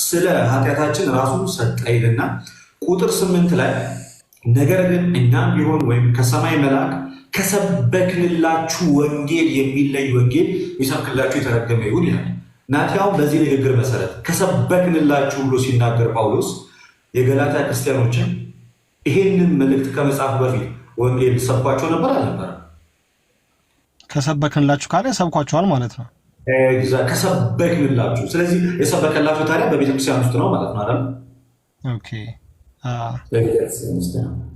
ስለ ኃጢአታችን ራሱን ሰጠ ይልና ቁጥር 8 ላይ ነገር ግን እኛም ቢሆን ወይም ከሰማይ መልአክ ከሰበክንላችሁ ወንጌል የሚለይ ወንጌል ይሰብክላችሁ የተረገመ ይሁን ይላል። ናቲያው በዚህ ንግግር መሰረት ከሰበክንላችሁ ብሎ ሲናገር ጳውሎስ የገላትያ ክርስቲያኖችን ይሄንን መልእክት ከመጻፉ በፊት ወንጌል ሰብኳቸው ነበር አልነበረ? ከሰበክንላችሁ ካለ ሰብኳቸዋል ማለት ነው። ከሰበክንላችሁ። ስለዚህ የሰበከላችሁ ታዲያ በቤተክርስቲያን ውስጥ ነው ማለት ነው አይደል? ኦኬ።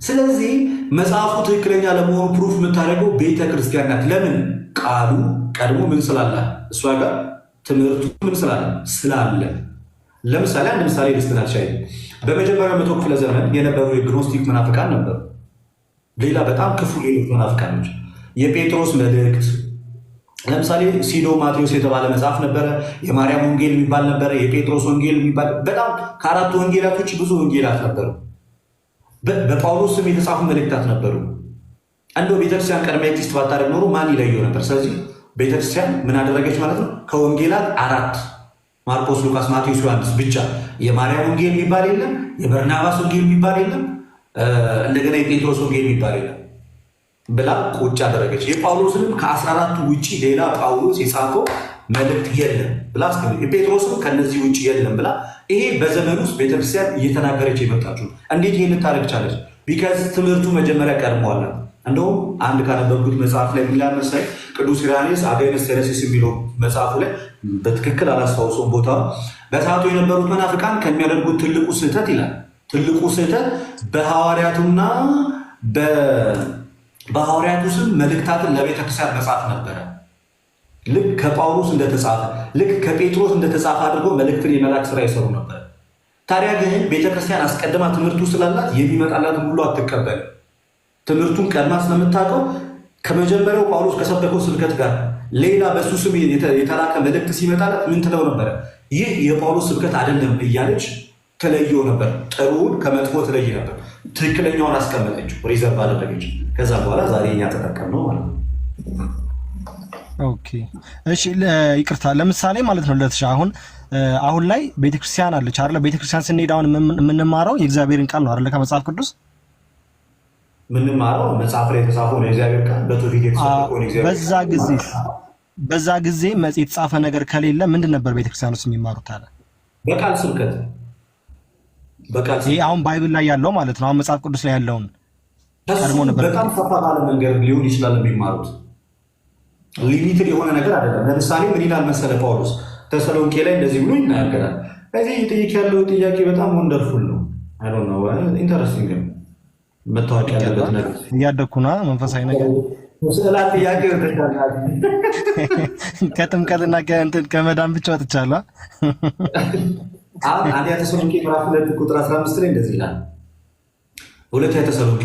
ስለዚህ መጽሐፉ ትክክለኛ ለመሆኑ ፕሩፍ የምታደርገው ቤተክርስቲያን ናት። ለምን? ቃሉ ቀድሞ ምን ስላለ እሷ ጋር ትምህርቱ ምን ስላለ። ለምሳሌ አንድ ምሳሌ ልስጥናል። በመጀመሪያው መቶ ክፍለ ዘመን የነበሩ የግኖስቲክ መናፍቃን ነበሩ። ሌላ በጣም ክፉ ሌሎች መናፍቃኖች የጴጥሮስ መልእክት ለምሳሌ ሲዶ ማቴዎስ የተባለ መጽሐፍ ነበረ። የማርያም ወንጌል የሚባል ነበረ። የጴጥሮስ ወንጌል የሚባል በጣም ከአራቱ ወንጌላቶች ብዙ ወንጌላት ነበሩ። በጳውሎስ ስም የተጻፉ መልእክታት ነበሩ። እንደው ቤተክርስቲያን ቀድማ ኤግዚስት ባታደርግ ኖሮ ማን ይለየው ነበር? ስለዚህ ቤተክርስቲያን ምን አደረገች ማለት ነው? ከወንጌላት አራት ማርቆስ፣ ሉቃስ፣ ማቴዎስ፣ ዮሐንስ ብቻ የማርያም ወንጌል የሚባል የለም፣ የበርናባስ ወንጌል የሚባል የለም፣ እንደገና የጴጥሮስ ወንጌል የሚባል የለም ብላ ቁጭ አደረገች። የጳውሎስንም ከ14ቱ ውጭ ሌላ ጳውሎስ የጻፈው መልእክት የለም ብላ የጴጥሮስም ከነዚህ ውጭ የለም ብላ ይሄ በዘመን ውስጥ ቤተክርስቲያን እየተናገረች የመጣችው። እንዴት ይህን ታደርግ ቻለች? ቢካዝ ትምህርቱ መጀመሪያ ቀድሟል። እንደውም አንድ ካነበብኩት መጽሐፍ ላይ የሚላል መሰለኝ ቅዱስ ኢራኔስ አጋይነስ ቴረሲስ የሚለው መጽሐፉ ላይ በትክክል አላስታውሰውም ቦታ በሰዓቱ የነበሩት መናፍቃን ከሚያደርጉት ትልቁ ስህተት ይላል። ትልቁ ስህተት በሐዋርያቱና በሐዋርያቱ ስም መልእክታትን ለቤተክርስቲያን መጻፍ ነበረ። ልክ ከጳውሎስ እንደተጻፈ ልክ ከጴጥሮስ እንደተጻፈ አድርጎ መልእክትን የመላክ ስራ ይሰሩ ነበር። ታዲያ ግን ቤተክርስቲያን አስቀድማ ትምህርቱ ስላላት የሚመጣላትን ሁሉ አትቀበልም። ትምህርቱን ቀድማ ስለምታውቀው ከመጀመሪያው ጳውሎስ ከሰበከው ስብከት ጋር ሌላ በሱ ስም የተላከ መልእክት ሲመጣላት ምን ትለው ነበረ? ይህ የጳውሎስ ስብከት አይደለም እያለች ተለየው ነበር። ጥሩውን ከመጥፎ ትለይ ነበር። ትክክለኛውን አስቀመጠችው፣ ሪዘርቭ አደረገች። ከዛ በኋላ ዛሬ እኛ ተጠቀምነው ማለት ነው። ኦኬ እሺ፣ ይቅርታ ለምሳሌ ማለት ነው ለተሻ አሁን ላይ ቤተክርስቲያን አለች አይደለ? ቤተክርስቲያን ስንሄድ አሁን የምንማረው የእግዚአብሔርን ቃል ነው አይደለ? ከመጽሐፍ ቅዱስ ምንማረው መጽሐፍ ላይ የተጻፈው ነው የእግዚአብሔር ቃል። በትውፊት የተጻፈው ነው እግዚአብሔር። በዛ ጊዜ የተጻፈ ነገር ከሌለ ምንድን ነበር ቤተክርስቲያን ውስጥ የሚማሩት አለ? በቃል ስብከት። ይሄ አሁን ባይብል ላይ ያለው ማለት ነው። አሁን መጽሐፍ ቅዱስ ላይ ያለውን ቀድሞ ነበር። በጣም ሰፋ ባለ መንገድ ሊሆን ይችላል የሚማሩት። ሊሚትድ የሆነ ነገር አይደለም። ለምሳሌ ምን ይላል መሰለ ጳውሎስ ተሰሎንቄ ላይ እንደዚህ ብሎ ይናገራል። እዚህ ጥያቄ ያለው ጥያቄ በጣም ወንደርፉል ነው። አይ ዶንት ኖ ኢንተረስቲንግ ነው። መታወቅ ያለበት ነገር እያደኩ ነው። መንፈሳዊ ነገር ስዕላት ጥያቄ ወጥቻለሁ። ከጥምቀትና ከመዳን ብቻ ወጥቻለሁ። አንደኛ ተሰሎንቄ ምዕራፍ 2 ቁጥር 15 ላይ እንደዚህ ይላል። ሁለተኛ ተሰሎንቄ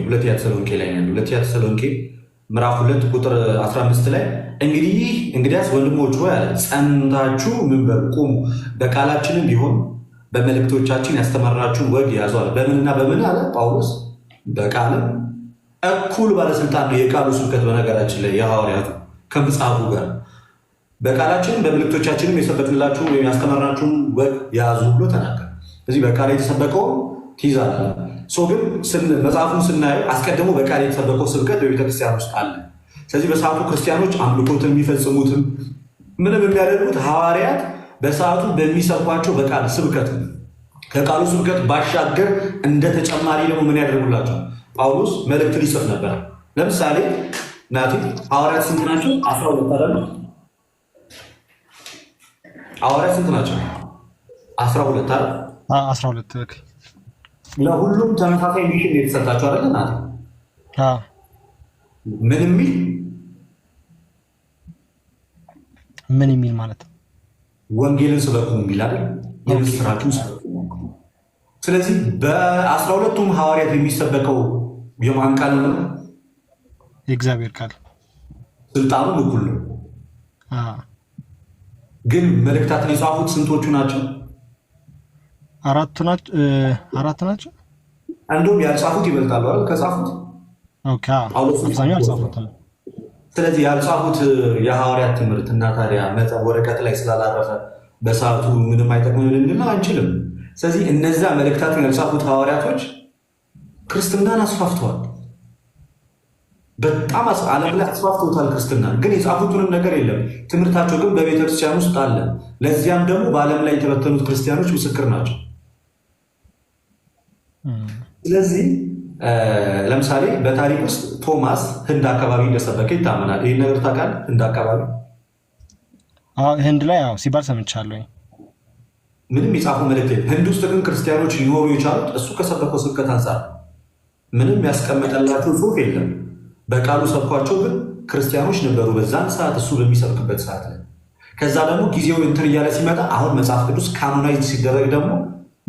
ሁለተኛ ተሰሎንቄ ላይ ነው። ሁለተኛ ተሰሎንቄ ምዕራፍ 2 ቁጥር 15 ላይ እንግዲያስ ወንድሞች ሆይ አለ ጸንታችሁ ምን በሉ ቁሙ፣ በቃላችንም ቢሆን በመልእክቶቻችን ያስተማርናችሁን ወግ ያዙ አለ። በምንና በምን አለ ጳውሎስ? በቃልም እኩል ባለስልጣን ነው የቃሉ ስብከት። በነገራችን ላይ የሐዋርያቱ ከመጽሐፉ ጋር በቃላችንም በመልእክቶቻችንም የሰበክንላችሁን ወይም ያስተማርናችሁን ወግ ያዙ ብሎ ተናገረ። ስለዚህ በቃል የተሰበከውን ትይዛለህ። ግን መጽሐፉን ስናየው አስቀድሞ በቃል የተሰበከው ስብከት በቤተክርስቲያን ውስጥ አለ። ስለዚህ በሰዓቱ ክርስቲያኖች አምልኮትን የሚፈጽሙትም ምንም የሚያደርጉት ሐዋርያት በሰዓቱ በሚሰብኳቸው በቃል ስብከት ነው። ከቃሉ ስብከት ባሻገር እንደ ተጨማሪ ደግሞ ምን ያደርጉላቸው? ጳውሎስ መልእክት ሊጽፍ ነበር። ለምሳሌ ናቲ ሐዋርያት ስንት ናቸው? 12 አይደል? ሐዋርያት ስንት ናቸው? 12 አይደል? 12 ለሁሉም ተመሳሳይ ሚሽን የተሰጣቸው አይደል? ናቲ ምን የሚል ማለት ነው? ወንጌልን ስበኩ የሚል አይደል? የምስራቹን ስበኩ። ስለዚህ በ12ቱም ሐዋርያት የሚሰበከው የማን ቃል ነው? የእግዚአብሔር ቃል። ስልጣኑ እኩል ነው። ግን መልእክታትን የጻፉት ስንቶቹ ናቸው? አራት ናቸው። እንደውም ያልጻፉት ይበልጣሉ አይደል ከጻፉት? ኦኬ አብዛኛው አልጻፉትም። ስለዚህ ያልጻፉት የሐዋርያት ትምህርት እና ታዲያ ወረቀት ላይ ስላላረፈ በሰዓቱ ምንም አይጠቅም ልንል አንችልም። ስለዚህ እነዛ መልእክታትን ያልጻፉት ሐዋርያቶች ክርስትናን አስፋፍተዋል። በጣም ዓለም ላይ አስፋፍተውታል ክርስትናን። ግን የጻፉትንም ነገር የለም። ትምህርታቸው ግን በቤተክርስቲያን ውስጥ አለ። ለዚያም ደግሞ በዓለም ላይ የተበተኑት ክርስቲያኖች ምስክር ናቸው። ስለዚህ ለምሳሌ በታሪክ ውስጥ ቶማስ ህንድ አካባቢ እንደሰበከ ይታመናል። ይህን ነገር ታውቃለህ? ህንድ አካባቢ ህንድ ላይ ሲባል ሰምቻለሁ። ምንም የጻፉ መልእክት የለም። ህንድ ውስጥ ግን ክርስቲያኖች ሊኖሩ የቻሉት እሱ ከሰበከው ስብከት አንጻር ምንም ያስቀመጠላቸው ጽሑፍ የለም። በቃሉ ሰብኳቸው ግን ክርስቲያኖች ነበሩ በዛን ሰዓት እሱ በሚሰብክበት ሰዓት ላይ። ከዛ ደግሞ ጊዜው እንትን እያለ ሲመጣ አሁን መጽሐፍ ቅዱስ ካኖናይዝ ሲደረግ ደግሞ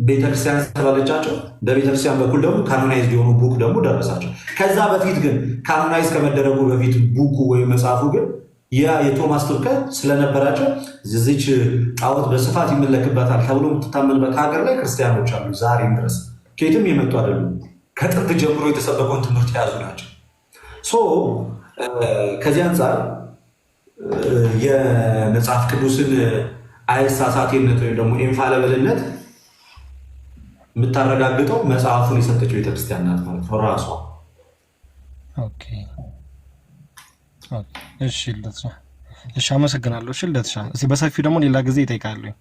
ቤተክርስቲያን ተባለቻቸው። በቤተክርስቲያን በኩል ደግሞ ካኖናይዝ የሆኑ ቡክ ደግሞ ደረሳቸው። ከዛ በፊት ግን ካኖናይዝ ከመደረጉ በፊት ቡኩ ወይም መጽሐፉ ግን ያ የቶማስ ስብከት ስለነበራቸው ዝዚች ጣዖት በስፋት ይመለክበታል ተብሎ የምትታመንበት ሀገር ላይ ክርስቲያኖች አሉ ዛሬም ድረስ። ከየትም የመጡ አይደሉም። ከጥንት ጀምሮ የተሰበከውን ትምህርት የያዙ ናቸው። ከዚህ አንጻር የመጽሐፍ ቅዱስን አይሳሳቴነት ወይም ደግሞ ኢንፋሊብልነት የምታረጋግጠው መጽሐፉን የሰጠችው ቤተክርስቲያን ናት ማለት ነው ራሷ። እሺ አመሰግናለሁ። እሺ ልደትሻ፣ እስኪ በሰፊው ደግሞ ሌላ ጊዜ ይጠይቃለሁ።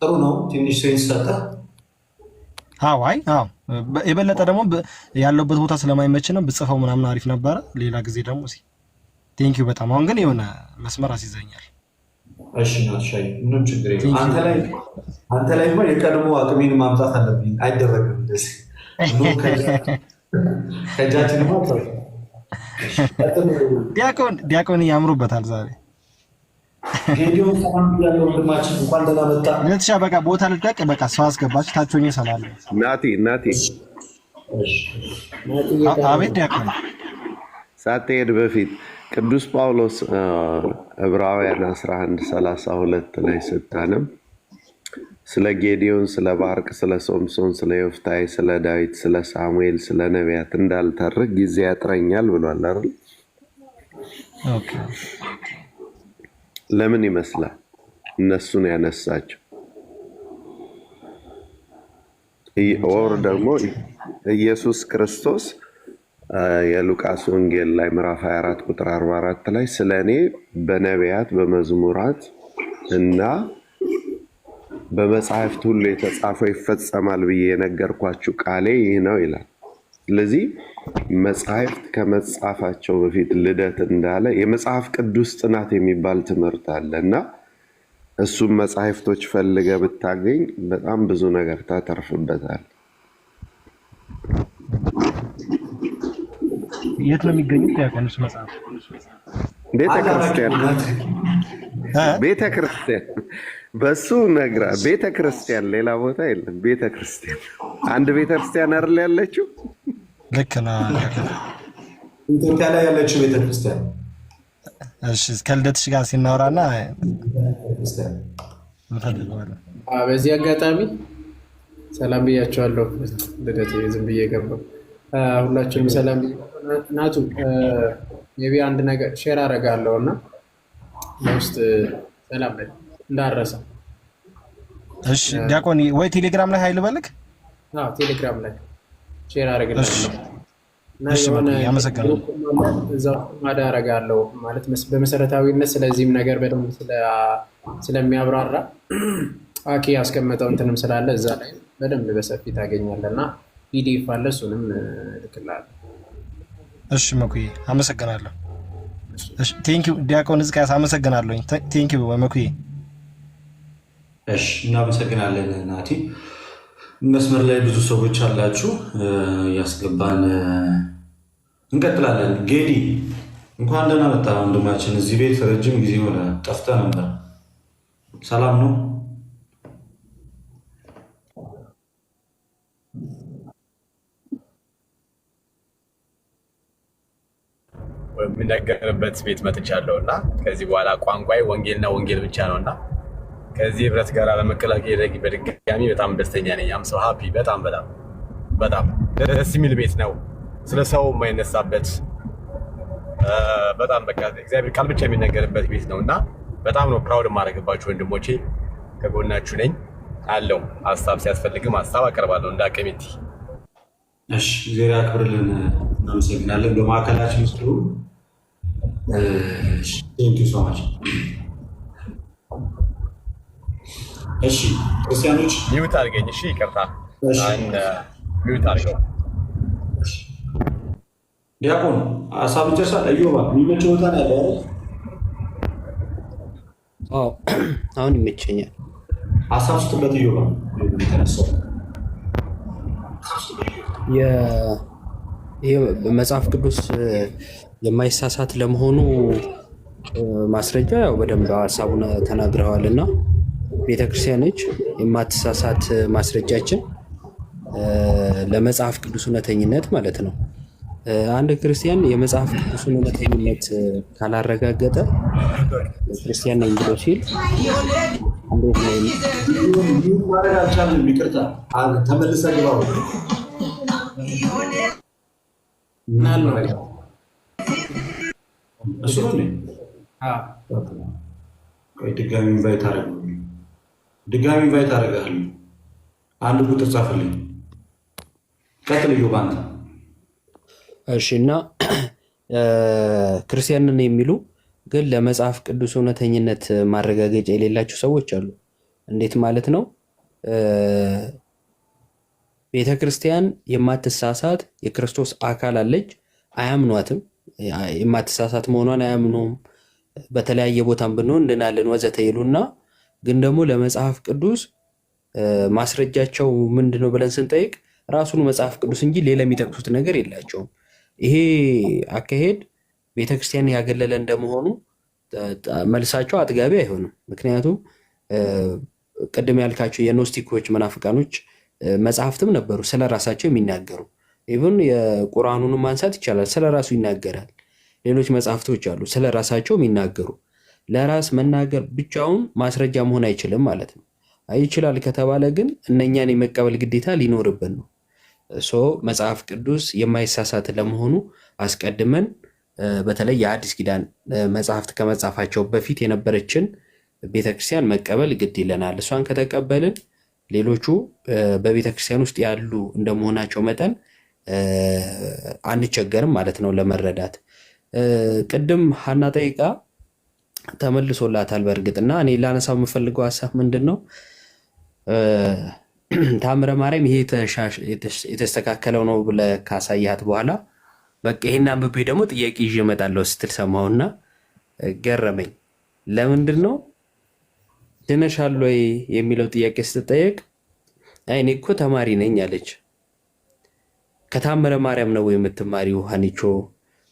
ጥሩ ነው። ትንሽ ሴንስ ሰጠ። የበለጠ ደግሞ ያለበት ቦታ ስለማይመች ነው ብጽፈው ምናምን አሪፍ ነበረ። ሌላ ጊዜ ደግሞ ቴንኪው በጣም። አሁን ግን የሆነ መስመር አስይዘኛል። እሺ ናትሻይ፣ ምንም ችግር የለም። አንተ ላይ የቀድሞ አቅሜን ማምጣት አለብኝ። አይደረግም እንደዚህ ከእጃችን ዲያቆን ያምሩበታል ዛሬ። ለትሻ በቃ ቦታ ልቀቅ። በቃ ሰው አስገባች ታቾኝ ሰላለ ናቲ አቤት ዲያቆን። ሳትሄድ በፊት ቅዱስ ጳውሎስ ዕብራውያን 11:32 ላይ ስታነብ ስለ ጌዲዮን፣ ስለ ባርቅ፣ ስለ ሶምሶን፣ ስለ ዮፍታይ፣ ስለ ዳዊት፣ ስለ ሳሙኤል፣ ስለ ነቢያት እንዳልተርክ ጊዜ ያጥረኛል ብሏል አይደል? ለምን ይመስላል እነሱን ያነሳቸው? ወር ደግሞ ኢየሱስ ክርስቶስ የሉቃስ ወንጌል ላይ ምዕራፍ 24 ቁጥር 44 ላይ ስለ እኔ በነቢያት በመዝሙራት እና በመጽሐፍት ሁሉ የተጻፈው ይፈጸማል ብዬ የነገርኳችሁ ቃሌ ይህ ነው ይላል። ስለዚህ መጽሐፍት ከመጻፋቸው በፊት ልደት እንዳለ የመጽሐፍ ቅዱስ ጥናት የሚባል ትምህርት አለ እና እሱም መጽሐፍቶች ፈልገ ብታገኝ በጣም ብዙ ነገር ታተርፍበታል። የት ነው የሚገኙት? ያቆንስ መጽሐፍ ቤተክርስቲያን በሱ ነግራ ቤተክርስቲያን፣ ሌላ ቦታ የለም። ቤተክርስቲያን አንድ ቤተክርስቲያን አይደል ያለችው? ልክ ነው። ኢትዮጵያ ላይ ያለችው ቤተክርስቲያን። እሺ ከልደትሽ ጋር ሲናወራና በዚህ አጋጣሚ ሰላም ብያቸዋለሁ። ልደት ዝም ብዬ ገባሁ። ሁላችንም ሰላም ናቱ። ሜቢ አንድ ነገር ሼር አደርጋለሁ እና ለውስጥ ሰላም ላይ እንዳረሳ። እሺ ዲያቆን ወይ ቴሌግራም ላይ ኃይል በልክ። ቴሌግራም ላይ ሼር አደርግልሃለሁ። እሺ አመሰግናለሁ። እዛው ማዳ አደርጋለሁ ማለት በመሰረታዊነት ስለዚህም ነገር በደንብ ስለሚያብራራ አኪ ያስቀመጠው እንትንም ስላለ እዛ ላይ በደንብ በሰፊ ታገኛለና ፒዲኤፍ አለ፣ እሱንም ልክልሃለሁ። እሺ መኩዬ አመሰግናለሁ። እሺ ቴንኪው ዲያቆን ሕዝቅያስ አመሰግናለሁ። ቴንኪው መኩዬ። እሺ እናመሰግናለን ናቲ። መስመር ላይ ብዙ ሰዎች አላችሁ፣ እያስገባን እንቀጥላለን። ጌዲ እንኳን ደህና መጣ ወንድማችን። እዚህ ቤት ረጅም ጊዜ ሆነ ጠፍተህ ነበር። ሰላም ነው? የሚነገርበት ቤት መጥቻለሁ እና ከዚህ በኋላ ቋንቋዬ ወንጌልና ወንጌል ብቻ ነው እና ከዚህ ህብረት ጋር በመቀላቀል በድጋሚ በጣም ደስተኛ ነኝ። አም ሰው ሃፒ። በጣም በጣም በጣም ደስ የሚል ቤት ነው። ስለ ሰው የማይነሳበት በጣም በቃ እግዚአብሔር ቃል ብቻ የሚነገርበት ቤት ነው እና በጣም ነው ፕራውድ የማደርግባችሁ ወንድሞቼ። ከጎናችሁ ነኝ አለው። ሀሳብ ሲያስፈልግም ሀሳብ አቀርባለሁ እንደ አቀሚቲ። እሺ ዜና ያክብርልን። እናመሰግናለን። በማዕከላችን ውስጥ ቴንኪው ሶ ማች። እሺ ክርስቲያኖች ሚውት አድርገኝ። እሺ ይቅርታ፣ ሚውት አድርገው። ዲያቆን ሀሳብ ጨርሳል። እዮባ የሚመቸው ቦታ ነው ያለው አይደል? አሁን ይመቸኛል። ሀሳብ ስትበት እዮባ የተነሳው ይህ መጽሐፍ ቅዱስ የማይሳሳት ለመሆኑ ማስረጃ ያው በደንብ ሀሳቡን ተናግረዋል እና ቤተክርስቲያኖች የማትሳሳት ማስረጃችን ለመጽሐፍ ቅዱስ እውነተኝነት ማለት ነው። አንድ ክርስቲያን የመጽሐፍ ቅዱስን እውነተኝነት ካላረጋገጠ ክርስቲያን ነኝ ብሎ ሲል እንዴት ነው ማድረግ አልቻለም? ይቅርታ ተመልሰ ግባው እሱ ነው። ድጋሚ ኢንቫይት አደርጋለሁ። አንድ ቁጥር ጻፍልኝ። ቀጥል ባንተ። እሺ። እና ክርስቲያንን የሚሉ ግን ለመጽሐፍ ቅዱስ እውነተኝነት ማረጋገጫ የሌላቸው ሰዎች አሉ። እንዴት ማለት ነው? ቤተ ክርስቲያን የማትሳሳት የክርስቶስ አካል አለች፣ አያምኗትም። የማትሳሳት መሆኗን አያምኑም። በተለያየ ቦታም ብንሆን እንድናለን ወዘተ ይሉና ግን ደግሞ ለመጽሐፍ ቅዱስ ማስረጃቸው ምንድነው ብለን ስንጠይቅ ራሱን መጽሐፍ ቅዱስ እንጂ ሌላ የሚጠቅሱት ነገር የላቸውም። ይሄ አካሄድ ቤተክርስቲያን ያገለለ እንደመሆኑ መልሳቸው አጥጋቢ አይሆንም። ምክንያቱም ቅድም ያልካቸው የኖስቲኮች መናፍቃኖች መጽሐፍትም ነበሩ ስለ ራሳቸው የሚናገሩ። ኢቭን የቁርአኑን ማንሳት ይቻላል፣ ስለ ራሱ ይናገራል። ሌሎች መጽሐፍቶች አሉ ስለ ራሳቸው የሚናገሩ። ለራስ መናገር ብቻውን ማስረጃ መሆን አይችልም ማለት ነው። ይችላል ከተባለ ግን እነኛን የመቀበል ግዴታ ሊኖርብን ነው። መጽሐፍ ቅዱስ የማይሳሳት ለመሆኑ አስቀድመን በተለይ የአዲስ ኪዳን መጽሐፍት ከመጻፋቸው በፊት የነበረችን ቤተክርስቲያን መቀበል ግድ ይለናል። እሷን ከተቀበልን ሌሎቹ በቤተክርስቲያን ውስጥ ያሉ እንደመሆናቸው መጠን አንቸገርም ማለት ነው ለመረዳት። ቅድም ሀና ጠይቃ ተመልሶላታል በእርግጥና እኔ ላነሳው የምፈልገው ሀሳብ ምንድን ነው? ታምረ ማርያም ይሄ የተስተካከለው ነው ብለህ ካሳያት በኋላ በቃ ይሄን አንብቤ ደግሞ ጥያቄ ይዤ እመጣለሁ ስትል ሰማሁና ገረመኝ። ለምንድን ነው ድነሻል ወይ የሚለው ጥያቄ ስትጠየቅ እኔ እኮ ተማሪ ነኝ አለች። ከታምረ ማርያም ነው የምትማሪው? ሀኒቾ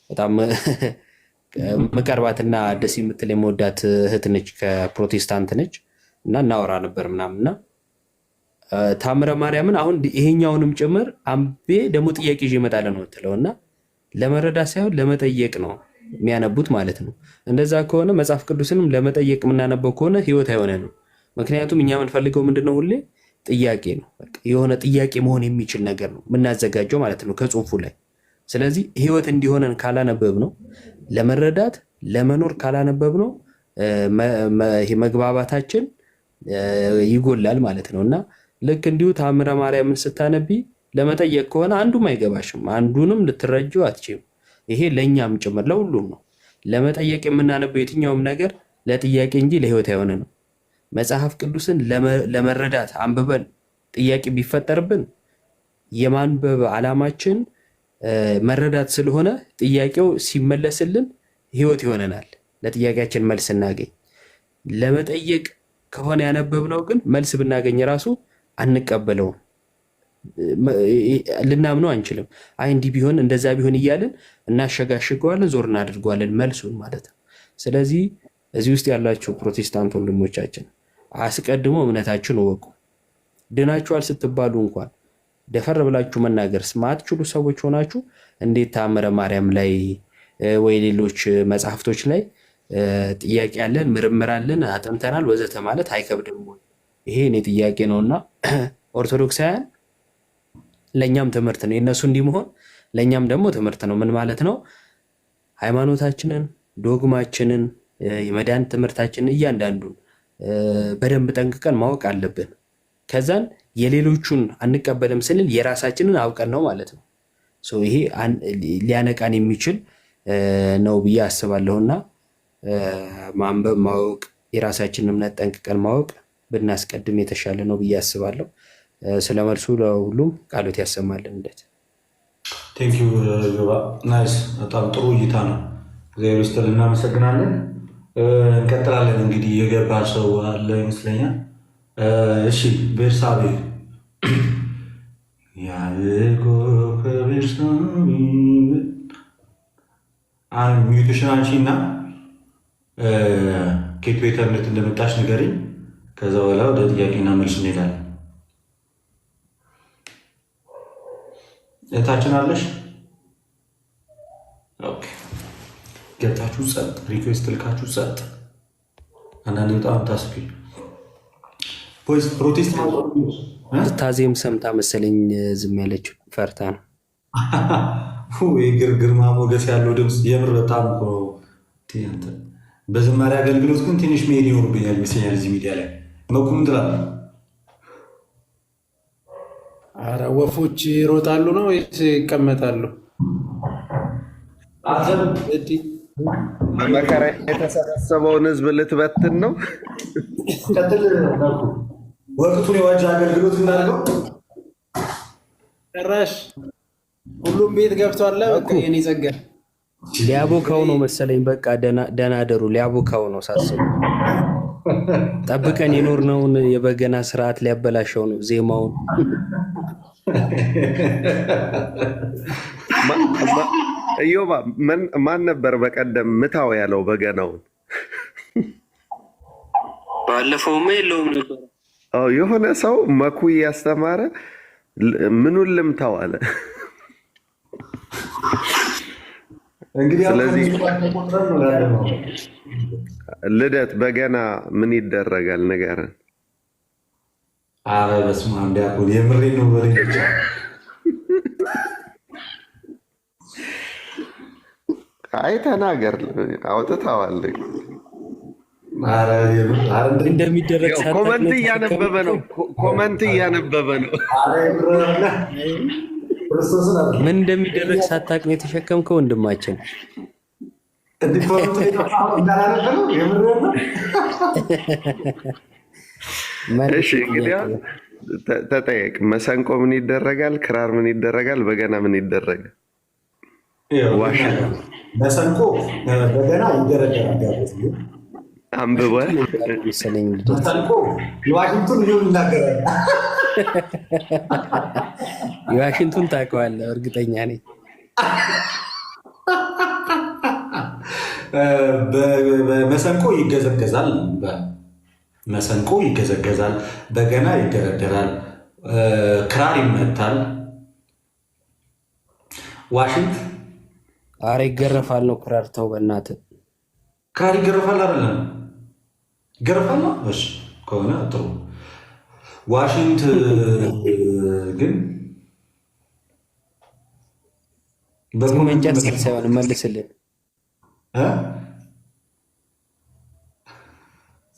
በጣም መቀርባትና ደስ የምትል የመወዳት እህት ነች፣ ከፕሮቴስታንት ነች እና እናወራ ነበር ምናምንና ታምረ ማርያምን አሁን ይሄኛውንም ጭምር አንቤ ደግሞ ጥያቄ ይዤ እመጣለሁ ነው የምትለው እና ለመረዳት ሳይሆን ለመጠየቅ ነው የሚያነቡት ማለት ነው። እንደዛ ከሆነ መጽሐፍ ቅዱስንም ለመጠየቅ የምናነበው ከሆነ ህይወት አይሆነንም። ምክንያቱም እኛ የምንፈልገው ምንድነው? ሁሌ ጥያቄ ነው። የሆነ ጥያቄ መሆን የሚችል ነገር ነው የምናዘጋጀው ማለት ነው ከጽሁፉ ላይ። ስለዚህ ህይወት እንዲሆነን ካላነበብ ነው ለመረዳት ለመኖር ካላነበብ ነው መግባባታችን ይጎላል ማለት ነው። እና ልክ እንዲሁ ታምረ ማርያምን ስታነቢ ለመጠየቅ ከሆነ አንዱም አይገባሽም፣ አንዱንም ልትረጂው አትችም። ይሄ ለእኛም ጭምር ለሁሉም ነው። ለመጠየቅ የምናነበው የትኛውም ነገር ለጥያቄ እንጂ ለህይወት አይሆነ ነው። መጽሐፍ ቅዱስን ለመረዳት አንብበን ጥያቄ ቢፈጠርብን የማንበብ ዓላማችን መረዳት ስለሆነ ጥያቄው ሲመለስልን ህይወት ይሆነናል። ለጥያቄያችን መልስ እናገኝ። ለመጠየቅ ከሆነ ያነበብነው ግን መልስ ብናገኝ ራሱ አንቀበለውም፣ ልናምነው አንችልም። አይ እንዲህ ቢሆን እንደዛ ቢሆን እያልን እናሸጋሽገዋለን፣ ዞር እናደርገዋለን መልሱን ማለት ነው። ስለዚህ እዚህ ውስጥ ያላችሁ ፕሮቴስታንት ወንድሞቻችን አስቀድሞ እምነታችሁን እወቁ። ድናችኋል ስትባሉ እንኳን ደፈር ብላችሁ መናገር ማትችሉ ሰዎች ሆናችሁ እንዴት ታምረ ማርያም ላይ ወይ ሌሎች መጽሐፍቶች ላይ ጥያቄ ያለን ምርምር አለን አጥንተናል ወዘተ ማለት አይከብድም ወይ? ይሄ እኔ ጥያቄ ነውና ኦርቶዶክሳውያን ለእኛም ትምህርት ነው። የእነሱ እንዲህ መሆን ለእኛም ደግሞ ትምህርት ነው። ምን ማለት ነው? ሃይማኖታችንን፣ ዶግማችንን፣ የመድኃኒት ትምህርታችንን እያንዳንዱን በደንብ ጠንቅቀን ማወቅ አለብን። ከዛን የሌሎቹን አንቀበልም ስንል የራሳችንን አውቀን ነው ማለት ነው። ይሄ ሊያነቃን የሚችል ነው ብዬ አስባለሁና ማንበብ ማወቅ፣ የራሳችንን እምነት ጠንቅቀን ማወቅ ብናስቀድም የተሻለ ነው ብዬ አስባለሁ። ስለ መልሱ ለሁሉም ቃሎት ያሰማልን። እንደት ቴንኪዩ ዮባ፣ ናይስ፣ በጣም ጥሩ እይታ ነው። እግዚአብሔር ይስጥልን፣ እናመሰግናለን። እንቀጥላለን። እንግዲህ የገባ ሰው አለ ይመስለኛል። እሺ ቤርሳቤ ያዕቆብ ቤርሳቤ ሚዩቴሽን አንቺ እና ኬት ቤተርነት እንደመጣች ንገሪኝ። ከዛ በኋላ ወደ ጥያቄና መልስ እንሄዳለን። እታችን አለሽ? ገብታችሁ ጸጥ፣ ሪኩዌስት ልካችሁ ጸጥ። አንዳንድ በጣም ታስቢ ፕሮቴስት ታዜም ሰምታ መሰለኝ ዝም ያለችው፣ ፈርታ ነው። ግርማ ሞገስ ያለው ድምፅ የምር በጣም በዝማሬ አገልግሎት ግን ትንሽ መሄድ ይኖርብኛል ይመስለኛል። እዚህ ሚዲያ ላይ መኩም ትላለህ። ኧረ ወፎች ይሮጣሉ ነው ወይስ ይቀመጣሉ? በመከራ የተሰበሰበውን ህዝብ ልትበትን ነው። ወቅቱን የዋጀ አገልግሎት እናደርገው። ጭራሽ ሁሉም ቤት ገብቷል። በቃ የኔ ጸጋ ሊያቦካው ነው መሰለኝ። በቃ ደህና ደሩ። ሊያቦካው ነው ሳስበው። ጠብቀን የኖርነውን የበገና ስርዓት ሊያበላሸው ነው ዜማውን። እዮባ ማን ነበር በቀደም ምታው ያለው በገናውን? ባለፈውማ የለውም ነበር። የሆነ ሰው መኩ እያስተማረ ምኑን ልምታው አለ። ስለዚህ ልደት በገና ምን ይደረጋል ንገረን። ኧረ በስመ አብ ዲያቆን የምሬን ነው። በሬ አይ ተናገር፣ አውጥተዋል። እንደሚደረግ ኮመንት እያነበበ ነው። ኮመንት እያነበበ ነው። ምን እንደሚደረግ ሳታውቅ ነው የተሸከምከው ወንድማችን። እሺ እንግዲህ ተጠየቅ። መሰንቆ ምን ይደረጋል? ክራር ምን ይደረጋል? በገና ምን ይደረጋል? መሰንቆ በገና ይደረጋል። አንብበ መሰንቆ የዋሽንቱን ሊሆን ይናገራል። የዋሽንቱን ታውቀዋለህ? እርግጠኛ ነኝ። መሰንቆ ይገዘገዛል። መሰንቆ ይገዘገዛል። በገና ይደረደራል። ክራር ይመታል። ዋሽንት አረ ይገረፋል ነው። ክራር ተው በእናትህ። ክራር ይገረፋል አይደለም? ይገረፋል ነው። እሺ ከሆነ ጥሩ። ዋሽንት ግን መንጨት ሳይሆን መልስልን።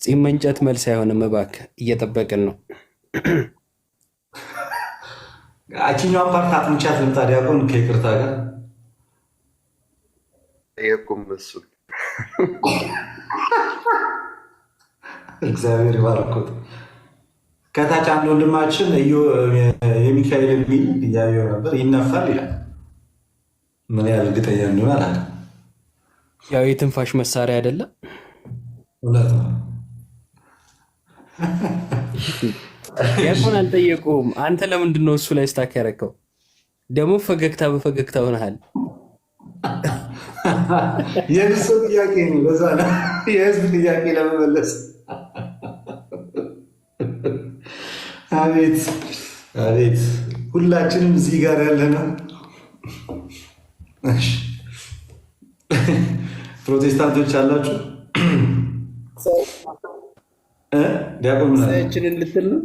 ፂም መንጨት መልስ አይሆንም። እባክህ እየጠበቅን ነው። አችኛዋን ፓርት አጥንቻት ልምጣ ዲያቆን ከይቅርታ ጋር የቁም እሱ እግዚአብሔር ይባርኮት። ከታች አንድ ወንድማችን የሚካኤል የሚል እያየው ነበር። ይነፋል ይላል። ምን ያህል እርግጠኛ እንደሆነ አላውቅም። ያው የትንፋሽ መሳሪያ አይደለም። እውነት ነው። ያቆን አልጠየቁም። አንተ ለምንድን ነው እሱ ላይ ስታክ ያደረከው? ደግሞ ፈገግታ በፈገግታ ሆነሃል። የብሶ ጥያቄ ነው። በዛ ነው የህዝብ ጥያቄ ለመመለስ። አቤት አቤት፣ ሁላችንም እዚህ ጋር ያለ ነው። ፕሮቴስታንቶች አላችሁ? ዲያቆን ልትል ነው